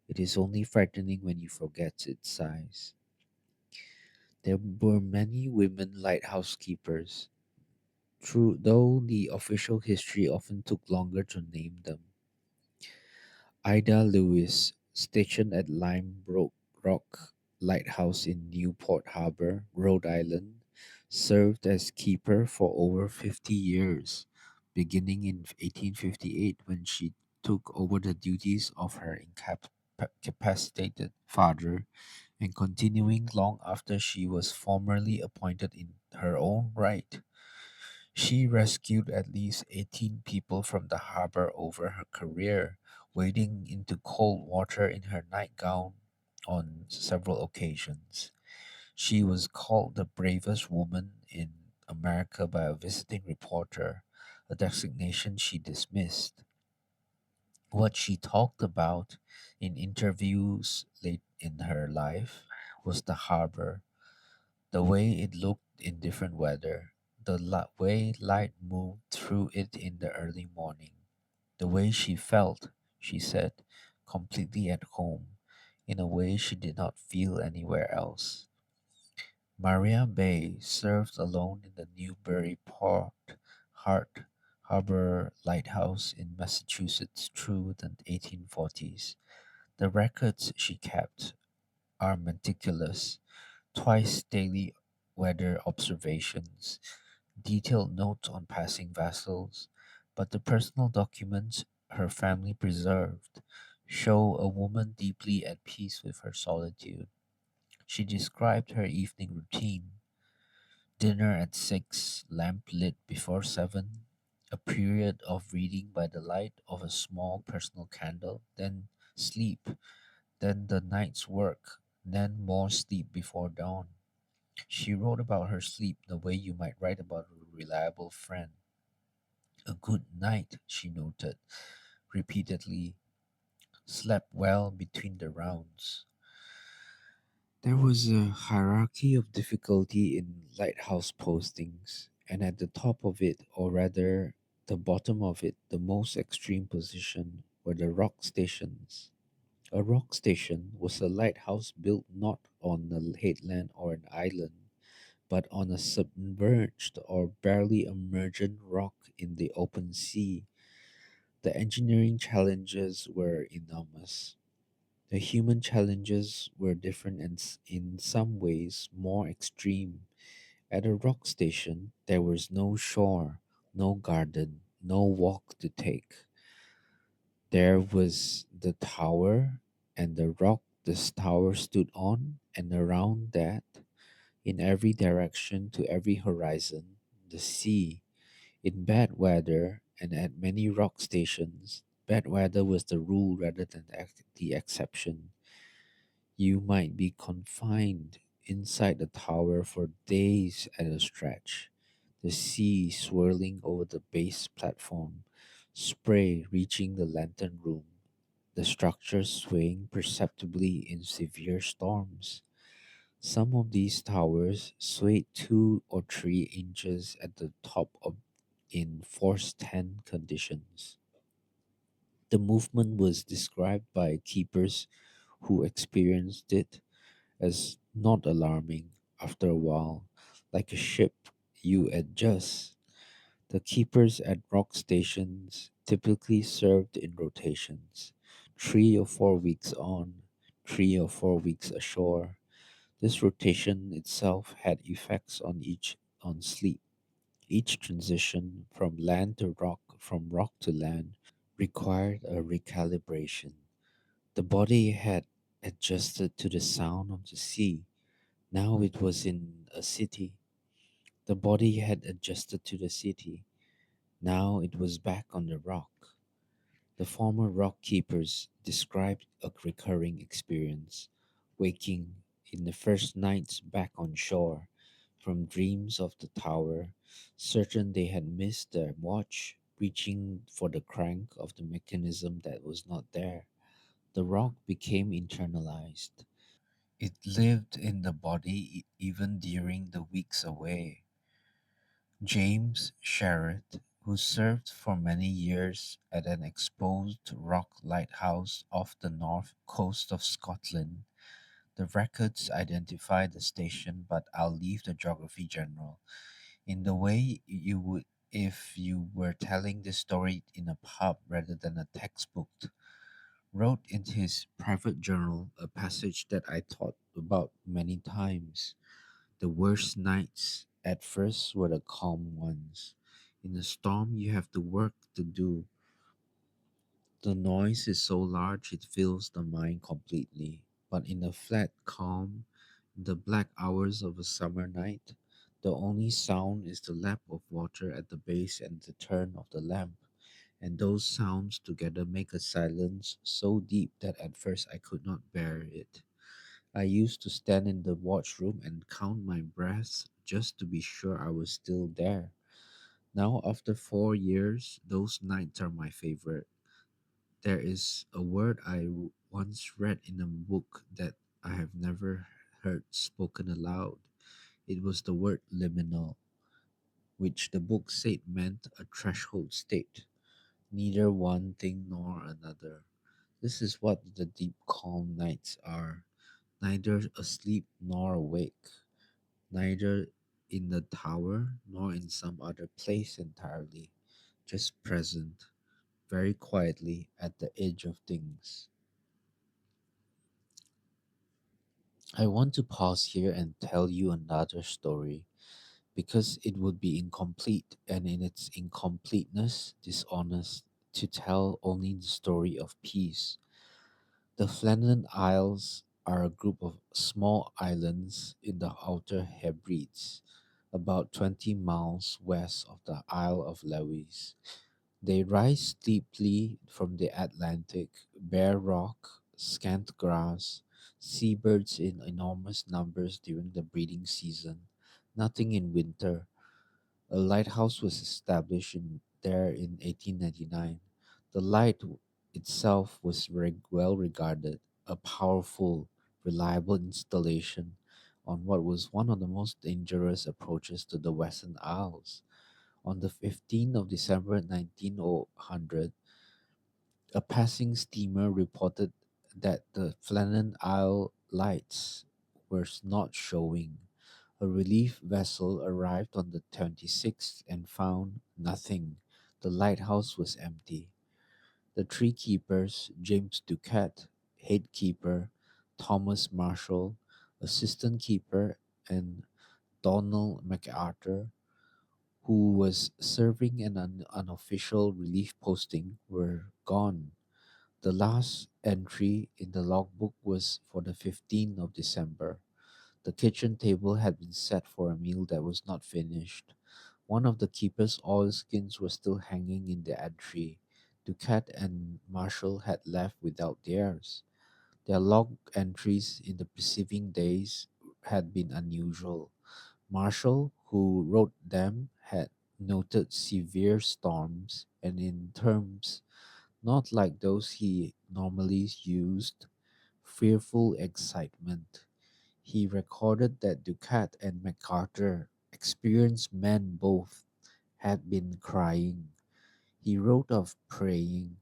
It is only frightening when you forget its size." There were many women lighthouse keepers, true, though the official history often took longer to name them. Ida Lewis, stationed at Lime Rock Lighthouse in Newport Harbor, Rhode Island, served as keeper for over 50 years, beginning in 1858 when she took over the duties of her incapacitated father, and continuing long after she was formally appointed in her own right. She rescued at least 18 people from the harbor over her career, wading into cold water in her nightgown on several occasions. She was called the bravest woman in America by a visiting reporter, a designation she dismissed. What she talked about in interviews late in her life was the harbor, the way it looked in different weather, the way light moved through it in the early morning, the way she felt, she said, completely at home, in a way she did not feel anywhere else. Maria Bay served alone in the Newburyport Hart Harbor Lighthouse in Massachusetts through the 1840s. The records she kept are meticulous: twice daily weather observations, detailed notes on passing vessels, but the personal documents her family preserved show a woman deeply at peace with her solitude. She described her evening routine: dinner at 6, lamp lit before 7, a period of reading by the light of a small personal candle, then sleep, then the night's work, then more sleep before dawn. She wrote about her sleep the way you might write about a reliable friend. "A good night," she noted repeatedly. "Slept well between the rounds." There was a hierarchy of difficulty in lighthouse postings, and at the top of it, or rather the bottom of it, the most extreme position, were the rock stations. A rock station was a lighthouse built not on a headland or an island, but on a submerged or barely emergent rock in the open sea. The engineering challenges were enormous. The human challenges were different and in some ways more extreme. At a rock station, there was no shore, no garden, no walk to take. There was the tower and the rock this tower stood on, and around that, in every direction to every horizon, the sea. In bad weather and at many rock stations, bad weather was the rule rather than the exception. You might be confined inside the tower for days at a stretch, the sea swirling over the base platform, spray reaching the lantern room, the structure swaying perceptibly in severe storms. Some of these towers swayed 2 or 3 inches at the top of in force 10 conditions. The movement was described by keepers who experienced it as not alarming. After a while, like a ship, you adjust. The keepers at rock stations typically served in rotations, 3 or 4 weeks on, 3 or 4 weeks ashore. This rotation itself had effects on sleep. Each transition from land to rock, from rock to land, required a recalibration. The body had adjusted to the sound of the sea. Now it was in a city. The body had adjusted to the city. Now it was back on the rock. The former rock keepers described a recurring experience, waking in the first nights back on shore from dreams of the tower, certain they had missed their watch, reaching for the crank of the mechanism that was not there. The rock became internalized. It lived in the body even during the weeks away. James Sherritt, who served for many years at an exposed rock lighthouse off the north coast of Scotland. The records identify the station, but I'll leave the geography general. In the way you would if you were telling this story in a pub rather than a textbook, wrote in his private journal a passage that I thought about many times. The worst nights at first were the calm ones. In a storm, you have the work to do. The noise is so large it fills the mind completely. But in a flat calm, in the black hours of a summer night, the only sound is the lap of water at the base and the turn of the lamp. And those sounds together make a silence so deep that at first I could not bear it. I used to stand in the watchroom and count my breaths just to be sure I was still there. Now, after 4 years, those nights are my favorite. There is a word I once read in a book that I have never heard spoken aloud. It was the word liminal, which the book said meant a threshold state, neither one thing nor another. This is what the deep calm nights are, neither asleep nor awake, neither in the tower nor in some other place entirely, just present, very quietly at the edge of things. I want to pause here and tell you another story because it would be incomplete and in its incompleteness dishonest to tell only the story of peace. The Flandern Isles are a group of small islands in the Outer Hebrides, about 20 miles west of the Isle of Lewis. They rise steeply from the Atlantic, bare rock, scant grass, seabirds in enormous numbers during the breeding season, nothing in winter. A lighthouse was established there in 1899. The light itself was well regarded, a powerful, reliable installation on what was one of the most dangerous approaches to the Western Isles. On the 15th of December 1900, a passing steamer reported that the Flannan Isle lights were not showing. A relief vessel arrived on the 26th and found nothing. The lighthouse was empty. The three keepers, James Ducat, head keeper, Thomas Marshall, assistant keeper, and Donald MacArthur, who was serving an unofficial relief posting, were gone. The last entry in the logbook was for the 15th of December. The kitchen table had been set for a meal that was not finished. One of the keeper's oilskins was still hanging in the entry. Ducat and Marshall had left without theirs. Their log entries in the preceding days had been unusual. Marshall, who wrote them, had noted severe storms and in terms not like those he normally used, fearful excitement. He recorded that Ducat and MacArthur, experienced men both, had been crying. He wrote of praying.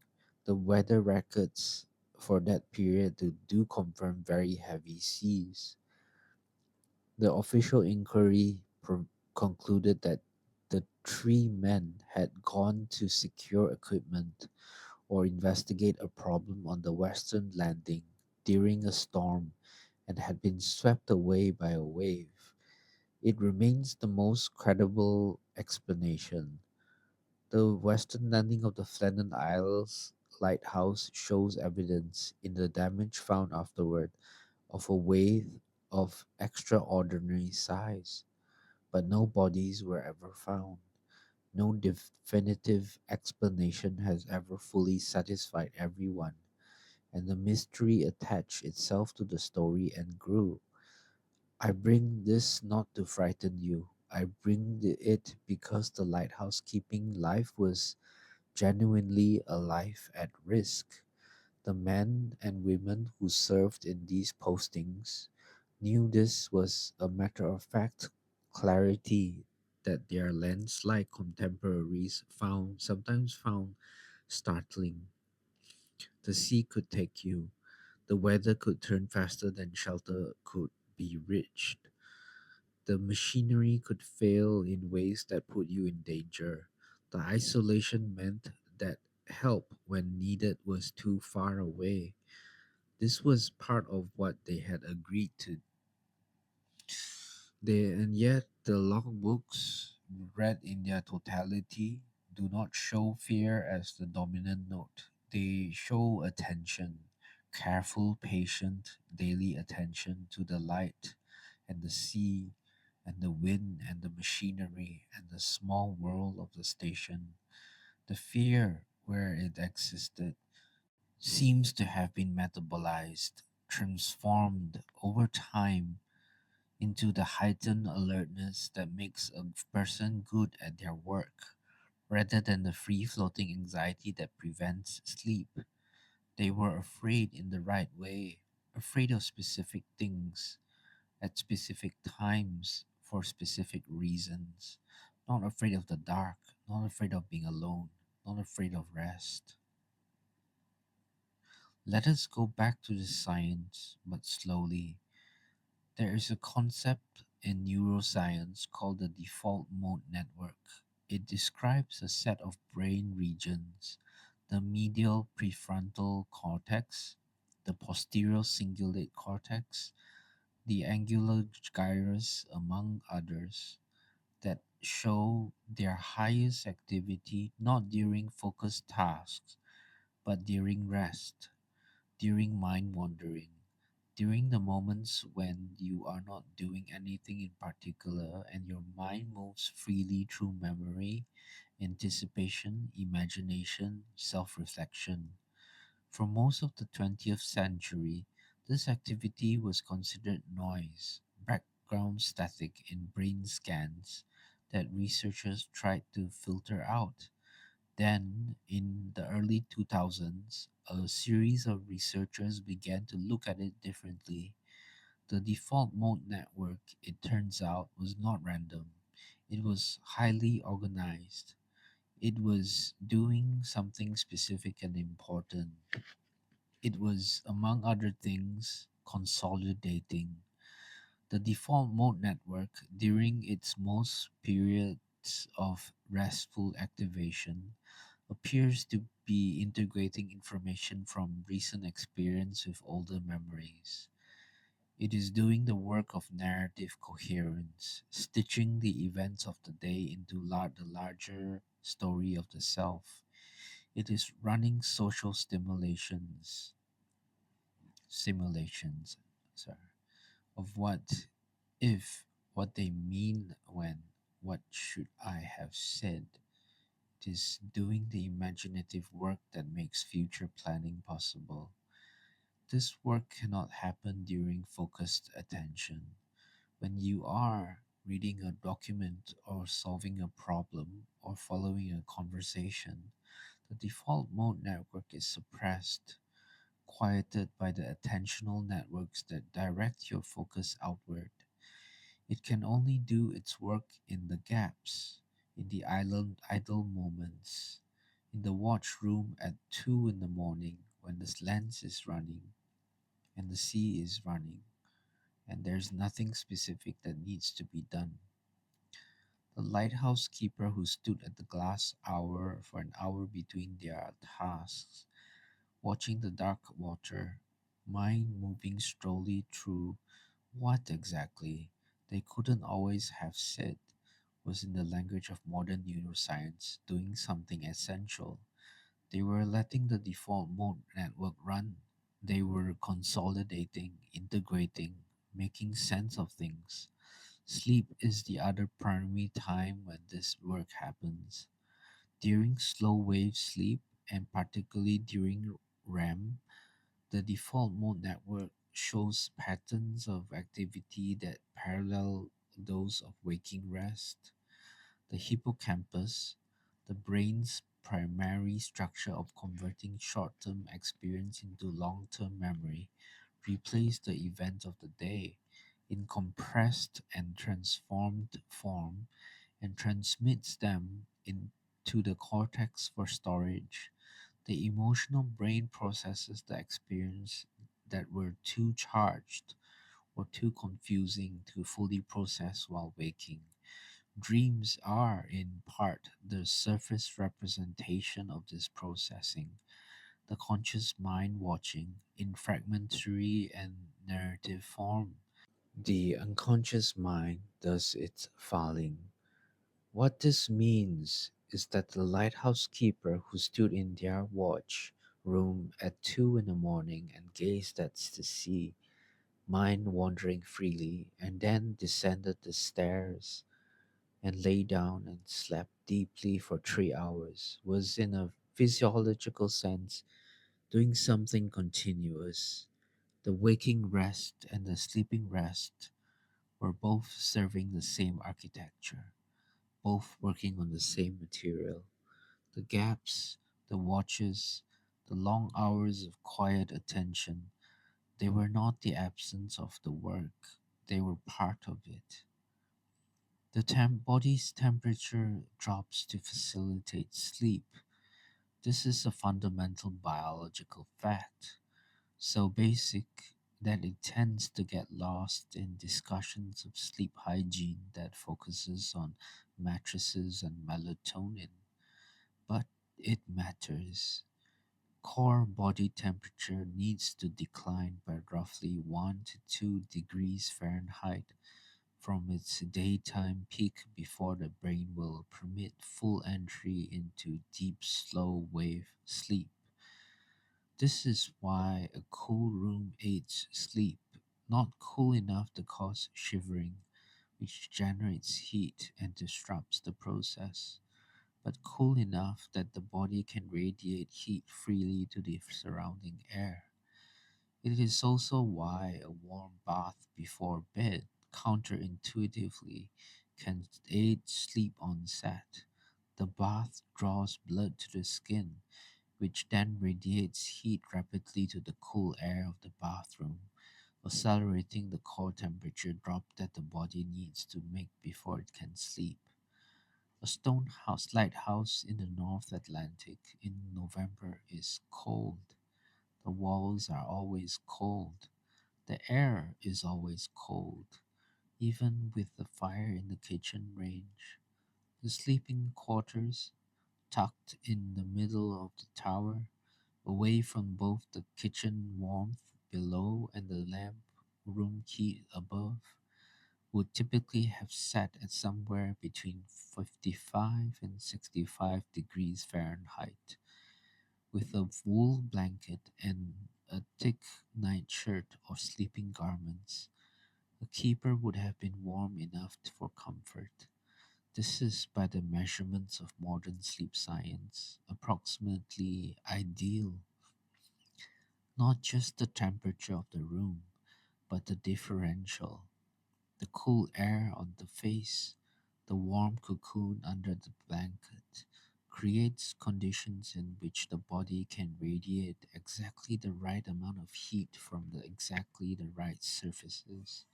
The weather records for that period do confirm very heavy seas. The official inquiry concluded that the three men had gone to secure equipment or investigate a problem on the western landing during a storm and had been swept away by a wave. It remains the most credible explanation. The western landing of the Flannan Isles lighthouse shows evidence in the damage found afterward of a wave of extraordinary size, but no bodies were ever found. No definitive explanation has ever fully satisfied everyone, and the mystery attached itself to the story and grew. I bring this not to frighten you. I bring it because the lighthouse keeping life was genuinely a life at risk. The men and women who served in these postings knew this was a matter of fact clarity that their landslide contemporaries sometimes found startling. The sea could take you. The weather could turn faster than shelter could be reached. The machinery could fail in ways that put you in danger. The isolation meant that help when needed was too far away. This was part of what they had agreed to. And yet the logbooks, read in their totality, do not show fear as the dominant note. They show attention, careful, patient, daily attention to the light and the sea and the wind and the machinery and the small world of the station. The fear, where it existed, seems to have been metabolized, transformed over time into the heightened alertness that makes a person good at their work, rather than the free floating anxiety that prevents sleep. They were afraid in the right way, afraid of specific things at specific times for specific reasons, not afraid of the dark, not afraid of being alone, not afraid of rest. Let us go back to the science, but slowly. There is a concept in neuroscience called the default mode network. It describes a set of brain regions: the medial prefrontal cortex, the posterior cingulate cortex, the angular gyrus, among others, that show their highest activity not during focused tasks, but during rest, during mind wandering, during the moments when you are not doing anything in particular and your mind moves freely through memory, anticipation, imagination, self reflection. For most of the 20th century, this activity was considered noise, background static in brain scans that researchers tried to filter out. Then, in the early 2000s, a series of researchers began to look at it differently. The default mode network, it turns out, was not random. It was highly organized. It was doing something specific and important. It was, among other things, consolidating. The default mode network, during its most periods of restful activation, appears to be integrating information from recent experience with older memories. It is doing the work of narrative coherence, stitching the events of the day into the larger story of the self. It is running social simulations, sorry, of what if, what they mean when, what should I have said. It is doing the imaginative work that makes future planning possible. This work cannot happen during focused attention. When you are reading a document or solving a problem or following a conversation, the default mode network is suppressed, quieted by the attentional networks that direct your focus outward. It can only do its work in the gaps, in the idle moments, in the watch room at 2 in the morning when the lens is running and the sea is running and there's nothing specific that needs to be done. The lighthouse keeper who stood at the glass hour for an hour between their tasks, watching the dark water, mind moving slowly through what exactly they couldn't always have said, was in the language of modern neuroscience doing something essential. They were letting the default mode network run. They were consolidating, integrating, making sense of things. Sleep is the other primary time when this work happens. During slow wave sleep, and particularly during REM, the default mode network shows patterns of activity that parallel those of waking rest. The hippocampus, the brain's primary structure of converting short term experience into long term memory, replays the events of the day in compressed and transformed form and transmits them into the cortex for storage. The emotional brain processes the experience that were too charged or too confusing to fully process while waking. Dreams are, in part, the surface representation of this processing, the conscious mind watching in fragmentary and narrative form. The unconscious mind does its filing. What this means is that the lighthouse keeper who stood in their watch room at 2 in the morning and gazed at the sea, mind wandering freely, and then descended the stairs and lay down and slept deeply for 3 hours, was in a physiological sense doing something continuous. The waking rest and the sleeping rest were both serving the same architecture, both working on the same material. The gaps, the watches, the long hours of quiet attention, they were not the absence of the work, they were part of it. The body's temperature drops to facilitate sleep. This is a fundamental biological fact, so basic that it tends to get lost in discussions of sleep hygiene that focuses on mattresses and melatonin. But it matters. Core body temperature needs to decline by roughly 1 to 2 degrees Fahrenheit from its daytime peak before the brain will permit full entry into deep, slow wave sleep. This is why a cool room aids sleep, not cool enough to cause shivering, which generates heat and disrupts the process, but cool enough that the body can radiate heat freely to the surrounding air. It is also why a warm bath before bed, counterintuitively, can aid sleep onset. The bath draws blood to the skin, which then radiates heat rapidly to the cool air of the bathroom, accelerating the core temperature drop that the body needs to make before it can sleep. A stone house lighthouse in the North Atlantic in November is cold. The walls are always cold. The air is always cold, even with the fire in the kitchen range. The sleeping quarters, tucked in the middle of the tower, away from both the kitchen warmth below and the lamp room heat above, would typically have sat at somewhere between 55 and 65 degrees Fahrenheit, with a wool blanket and a thick nightshirt or sleeping garments. A keeper would have been warm enough for comfort. This is, by the measurements of modern sleep science, approximately ideal. Not just the temperature of the room, but the differential. The cool air on the face, the warm cocoon under the blanket, creates conditions in which the body can radiate exactly the right amount of heat from exactly the right surfaces.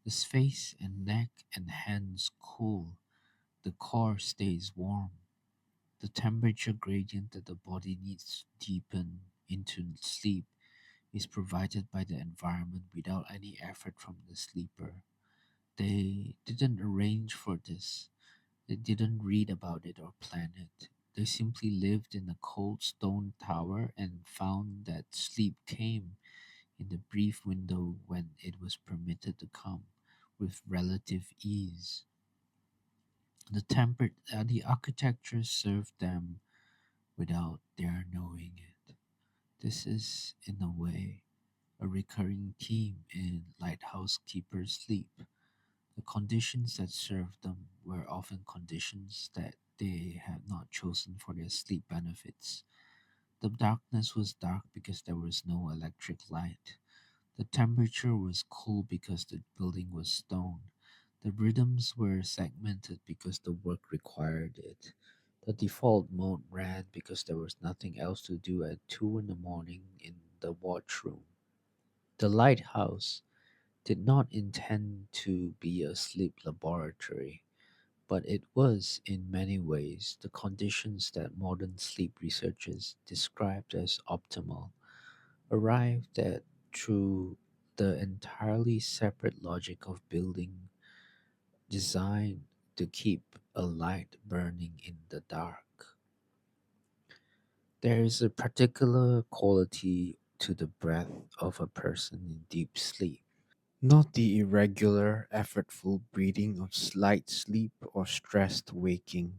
The face and neck and hands cool, the core stays warm. The temperature gradient that the body needs to deepen into sleep is provided by the environment without any effort from the sleeper. They didn't arrange for this. They didn't read about it or plan it. They simply lived in a cold stone tower and found that sleep came in the brief window when it was permitted to come with relative ease. The architecture served them without their knowing it. This is, in a way, a recurring theme in Lighthouse Keepers' Sleep. The conditions that served them were often conditions that they had not chosen for their sleep benefits. The darkness was dark because there was no electric light. The temperature was cool because the building was stone. The rhythms were segmented because the work required it. The default mode ran because there was nothing else to do at 2 in the morning in the watchroom. The lighthouse did not intend to be a sleep laboratory, but it was, in many ways, the conditions that modern sleep researchers described as optimal, arrived at through the entirely separate logic of building designed to keep a light burning in the dark. There is a particular quality to the breath of a person in deep sleep. Not the irregular, effortful breathing of light sleep or stressed waking.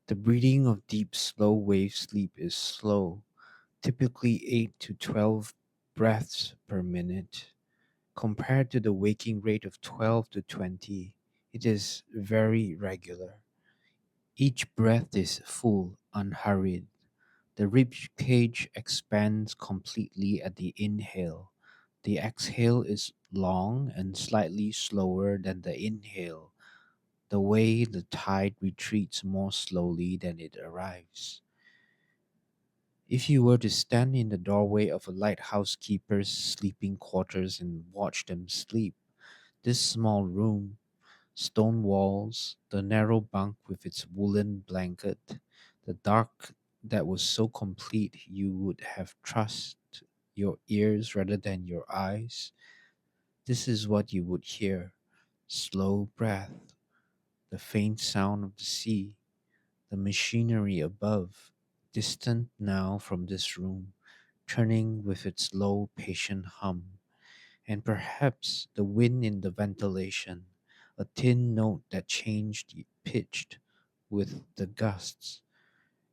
The breathing of deep, slow wave sleep is slow, typically 8 to 12 breaths per minute. Compared to the waking rate of 12 to 20, it is very regular. Each breath is full, unhurried. The rib cage expands completely at the inhale. The exhale is long and slightly slower than the inhale, the way the tide retreats more slowly than it arrives. If you were to stand in the doorway of a lighthouse keeper's sleeping quarters and watch them sleep, this small room, stone walls, the narrow bunk with its woolen blanket, the dark that was so complete you would have trust your ears rather than your eyes. This is what you would hear: slow breath, the faint sound of the sea, the machinery above, distant now from this room, turning with its low, patient hum, and perhaps the wind in the ventilation, a thin note that changed pitched with the gusts,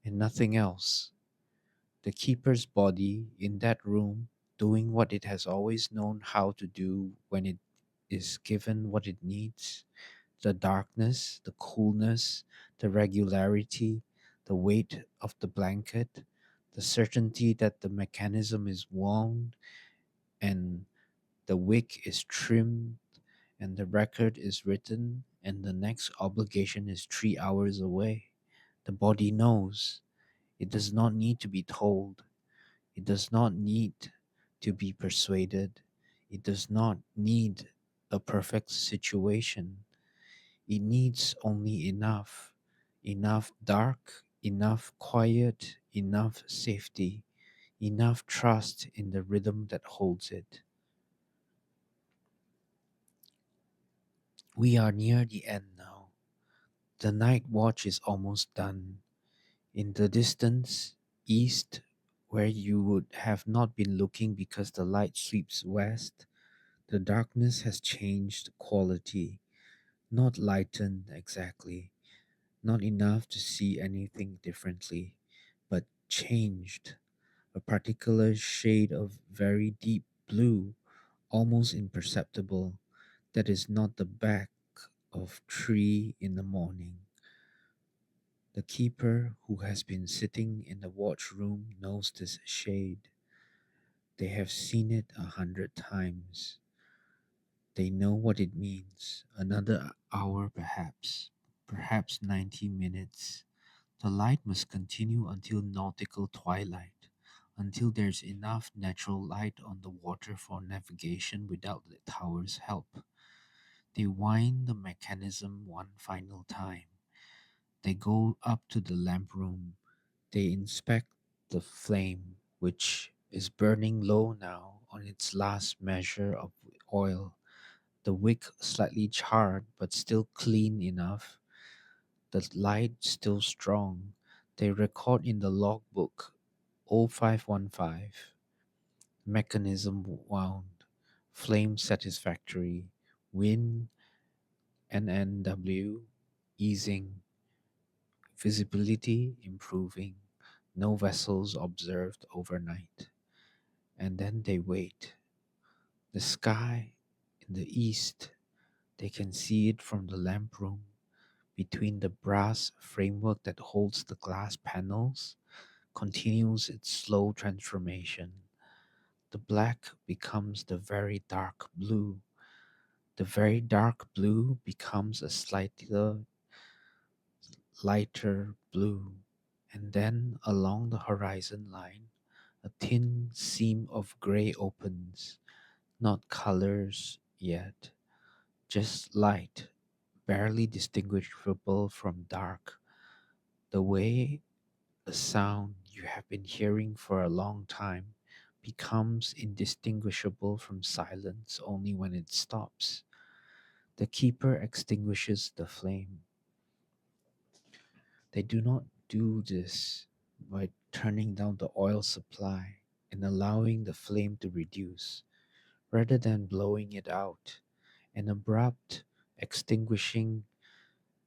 and nothing else. The keeper's body in that room, doing what it has always known how to do when it is given what it needs: the darkness, the coolness, the regularity, the weight of the blanket, the certainty that the mechanism is wound and the wick is trimmed and the record is written and the next obligation is 3 hours away. The body knows. It does not need to be told. It does not need to be persuaded. It does not need a perfect situation. It needs only enough. Enough dark, enough quiet, enough safety, enough trust in the rhythm that holds it. We are near the end now. The night watch is almost done. In the distance, east, where you would have not been looking because the light sweeps west, the darkness has changed quality, not lightened exactly, not enough to see anything differently, but changed. A particular shade of very deep blue, almost imperceptible, that is not the back of tree in the morning. The keeper who has been sitting in the watch room knows this shade. They have seen it 100 times. They know what it means. Another hour, perhaps, perhaps 90 minutes. The light must continue until nautical twilight, until there's enough natural light on the water for navigation without the tower's help. They wind the mechanism one final time. They go up to the lamp room. They inspect the flame, which is burning low now on its last measure of oil, the wick slightly charred but still clean enough, the light still strong. They record in the logbook 0515, mechanism wound, flame satisfactory, wind NNW easing, visibility improving, no vessels observed overnight. And then they wait. The sky in the east, they can see it from the lamp room. Between the brass framework that holds the glass panels, continues its slow transformation. The black becomes the very dark blue. The very dark blue becomes a slightly lighter blue. And then along the horizon line, a thin seam of gray opens, not colors yet, just light, barely distinguishable from dark, the way a sound you have been hearing for a long time becomes indistinguishable from silence only when it stops. The keeper extinguishes the flame. They do not do this by turning down the oil supply and allowing the flame to reduce, rather than blowing it out. An abrupt extinguishing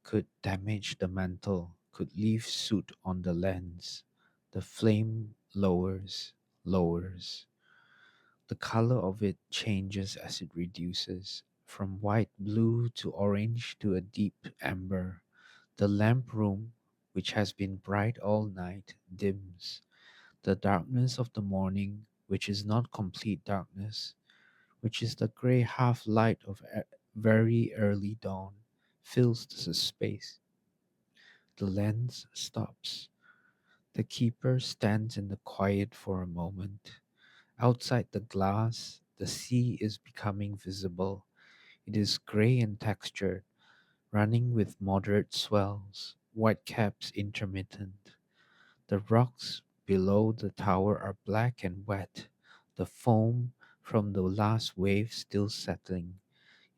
could damage the mantle, could leave soot on the lens. The flame lowers, lowers. The color of it changes as it reduces, from white blue to orange to a deep amber. The lamp room, which has been bright all night, dims. The darkness of the morning, which is not complete darkness, which is the gray half light of very early dawn, fills the space. The lens stops. The keeper stands in the quiet for a moment. Outside the glass, the sea is becoming visible. It is gray in texture, running with moderate swells, white caps intermittent. The rocks below the tower are black and wet, the foam from the last wave still settling.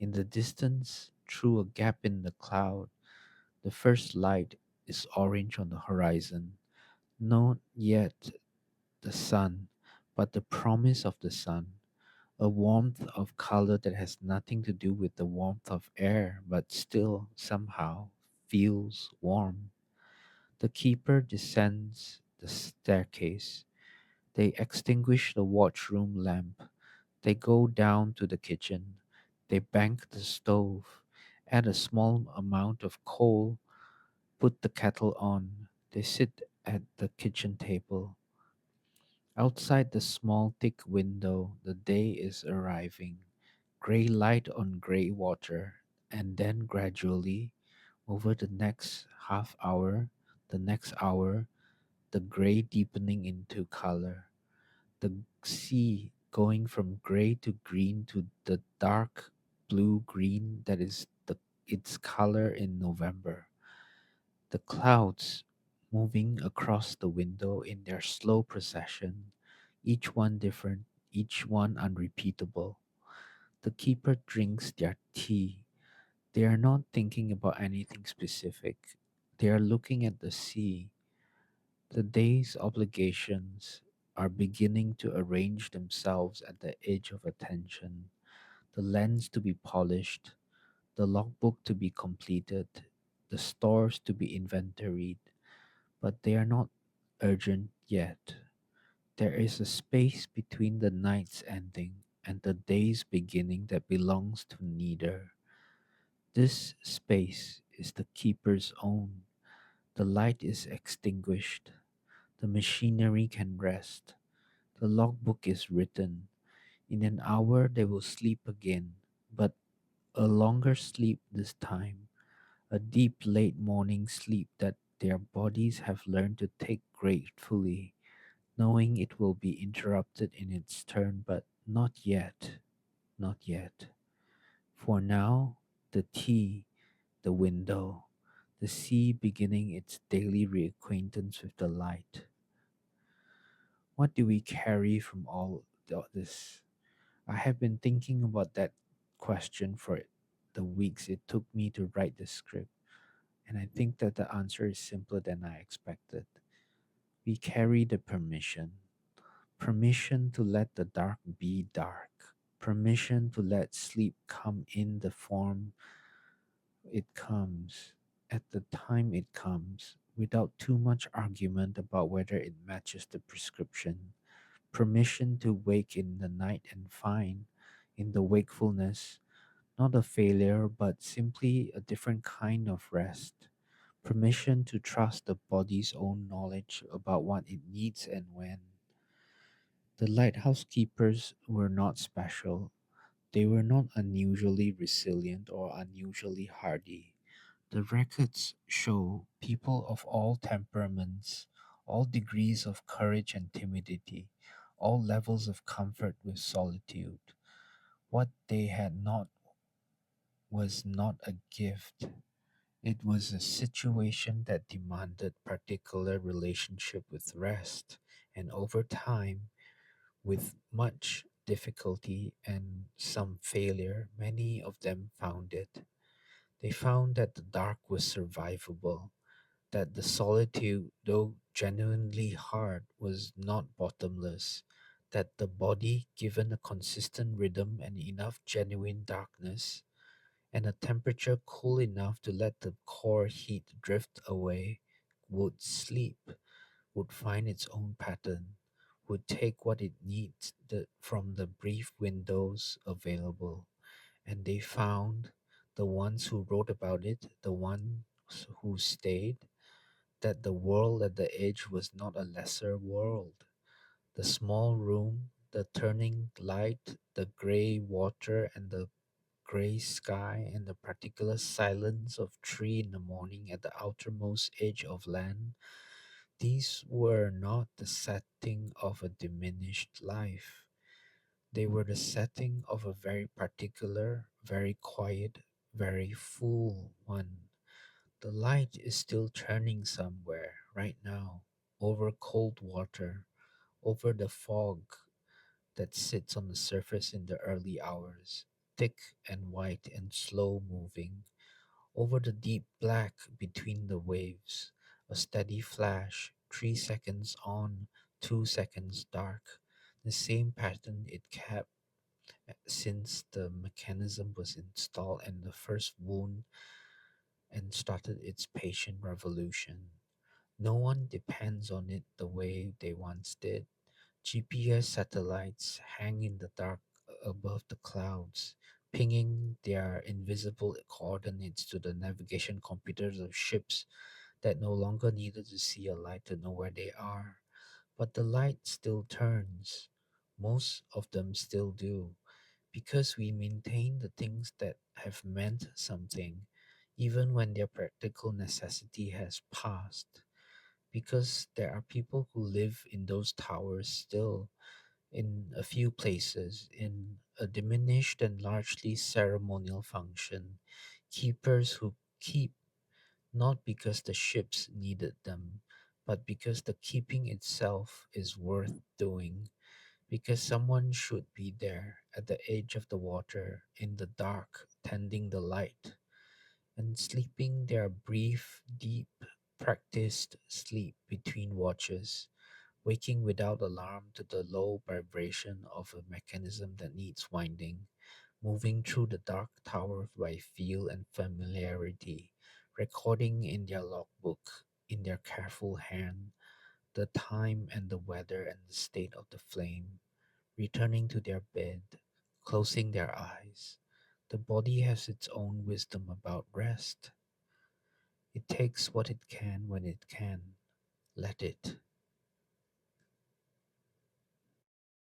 In the distance, through a gap in the cloud, the first light is orange on the horizon. Not yet the sun, but the promise of the sun. A warmth of color that has nothing to do with the warmth of air, but still, somehow, feels warm. The keeper descends the staircase. They extinguish the watchroom lamp. They go down to the kitchen. They bank the stove, add a small amount of coal, put the kettle on. They sit at the kitchen table. Outside the small thick window, the day is arriving. Gray light on gray water, and then gradually, over the next half hour, the next hour, the gray deepening into color. The sea going from gray to green to the dark blue green that is its color in November. The clouds moving across the window in their slow procession, each one different, each one unrepeatable. The keeper drinks their tea. They are not thinking about anything specific. They are looking at the sea. The day's obligations are beginning to arrange themselves at the edge of attention. The lens to be polished, the logbook to be completed, the stores to be inventoried, but they are not urgent yet. There is a space between the night's ending and the day's beginning that belongs to neither. This space is the keeper's own. The light is extinguished. The machinery can rest. The logbook is written. In an hour they will sleep again, but a longer sleep this time, a deep late morning sleep that their bodies have learned to take gratefully, knowing it will be interrupted in its turn, but not yet, not yet. For now, the tea, the window, the sea beginning its daily reacquaintance with the light. What do we carry from this? I have been thinking about that question for the weeks it took me to write the script, and I think that the answer is simpler than I expected. We carry the permission to let the dark be dark, permission to let sleep come in the form it comes, at the time it comes, without too much argument about whether it matches the prescription, permission to wake in the night and find, in the wakefulness, not a failure, but simply a different kind of rest. Permission to trust the body's own knowledge about what it needs and when. The lighthouse keepers were not special. They were not unusually resilient or unusually hardy. The records show people of all temperaments, all degrees of courage and timidity, all levels of comfort with solitude. What they had not was not a gift. It was a situation that demanded particular relationship with rest, and over time, with much difficulty and some failure, many of them found it. They found that the dark was survivable, that the solitude, though genuinely hard, was not bottomless, that the body, given a consistent rhythm and enough genuine darkness, and a temperature cool enough to let the core heat drift away, would sleep, would find its own pattern, would take what it needs from the brief windows available. And they found, the ones who wrote about it, the ones who stayed, that the world at the edge was not a lesser world. The small room, the turning light, the gray water, and the gray sky, and the particular silence of 3 in the morning at the outermost edge of land, these were not the setting of a diminished life. They were the setting of a very particular, very quiet, very full one. The light is still turning somewhere right now, over cold water, over the fog that sits on the surface in the early hours, thick and white and slow moving, over the deep black between the waves, a steady flash, 3 seconds on, 2 seconds dark, the same pattern it kept since the mechanism was installed and the first wound and started its patient revolution. No one depends on it the way they once did. GPS satellites hang in the dark above the clouds, pinging their invisible coordinates to the navigation computers of ships that no longer needed to see a light to know where they are. But the light still turns. Most of them still do, because we maintain the things that have meant something, even when their practical necessity has passed. Because there are people who live in those towers still, In a few places, in a diminished and largely ceremonial function, keepers who keep not because the ships needed them, but because the keeping itself is worth doing, because someone should be there at the edge of the water in the dark, tending the light, and sleeping their brief, deep, practiced sleep between watches, waking without alarm to the low vibration of a mechanism that needs winding, moving through the dark tower by feel and familiarity, recording in their logbook, in their careful hand, the time and the weather and the state of the flame, returning to their bed, closing their eyes. The body has its own wisdom about rest. It takes what it can when it can. Let it.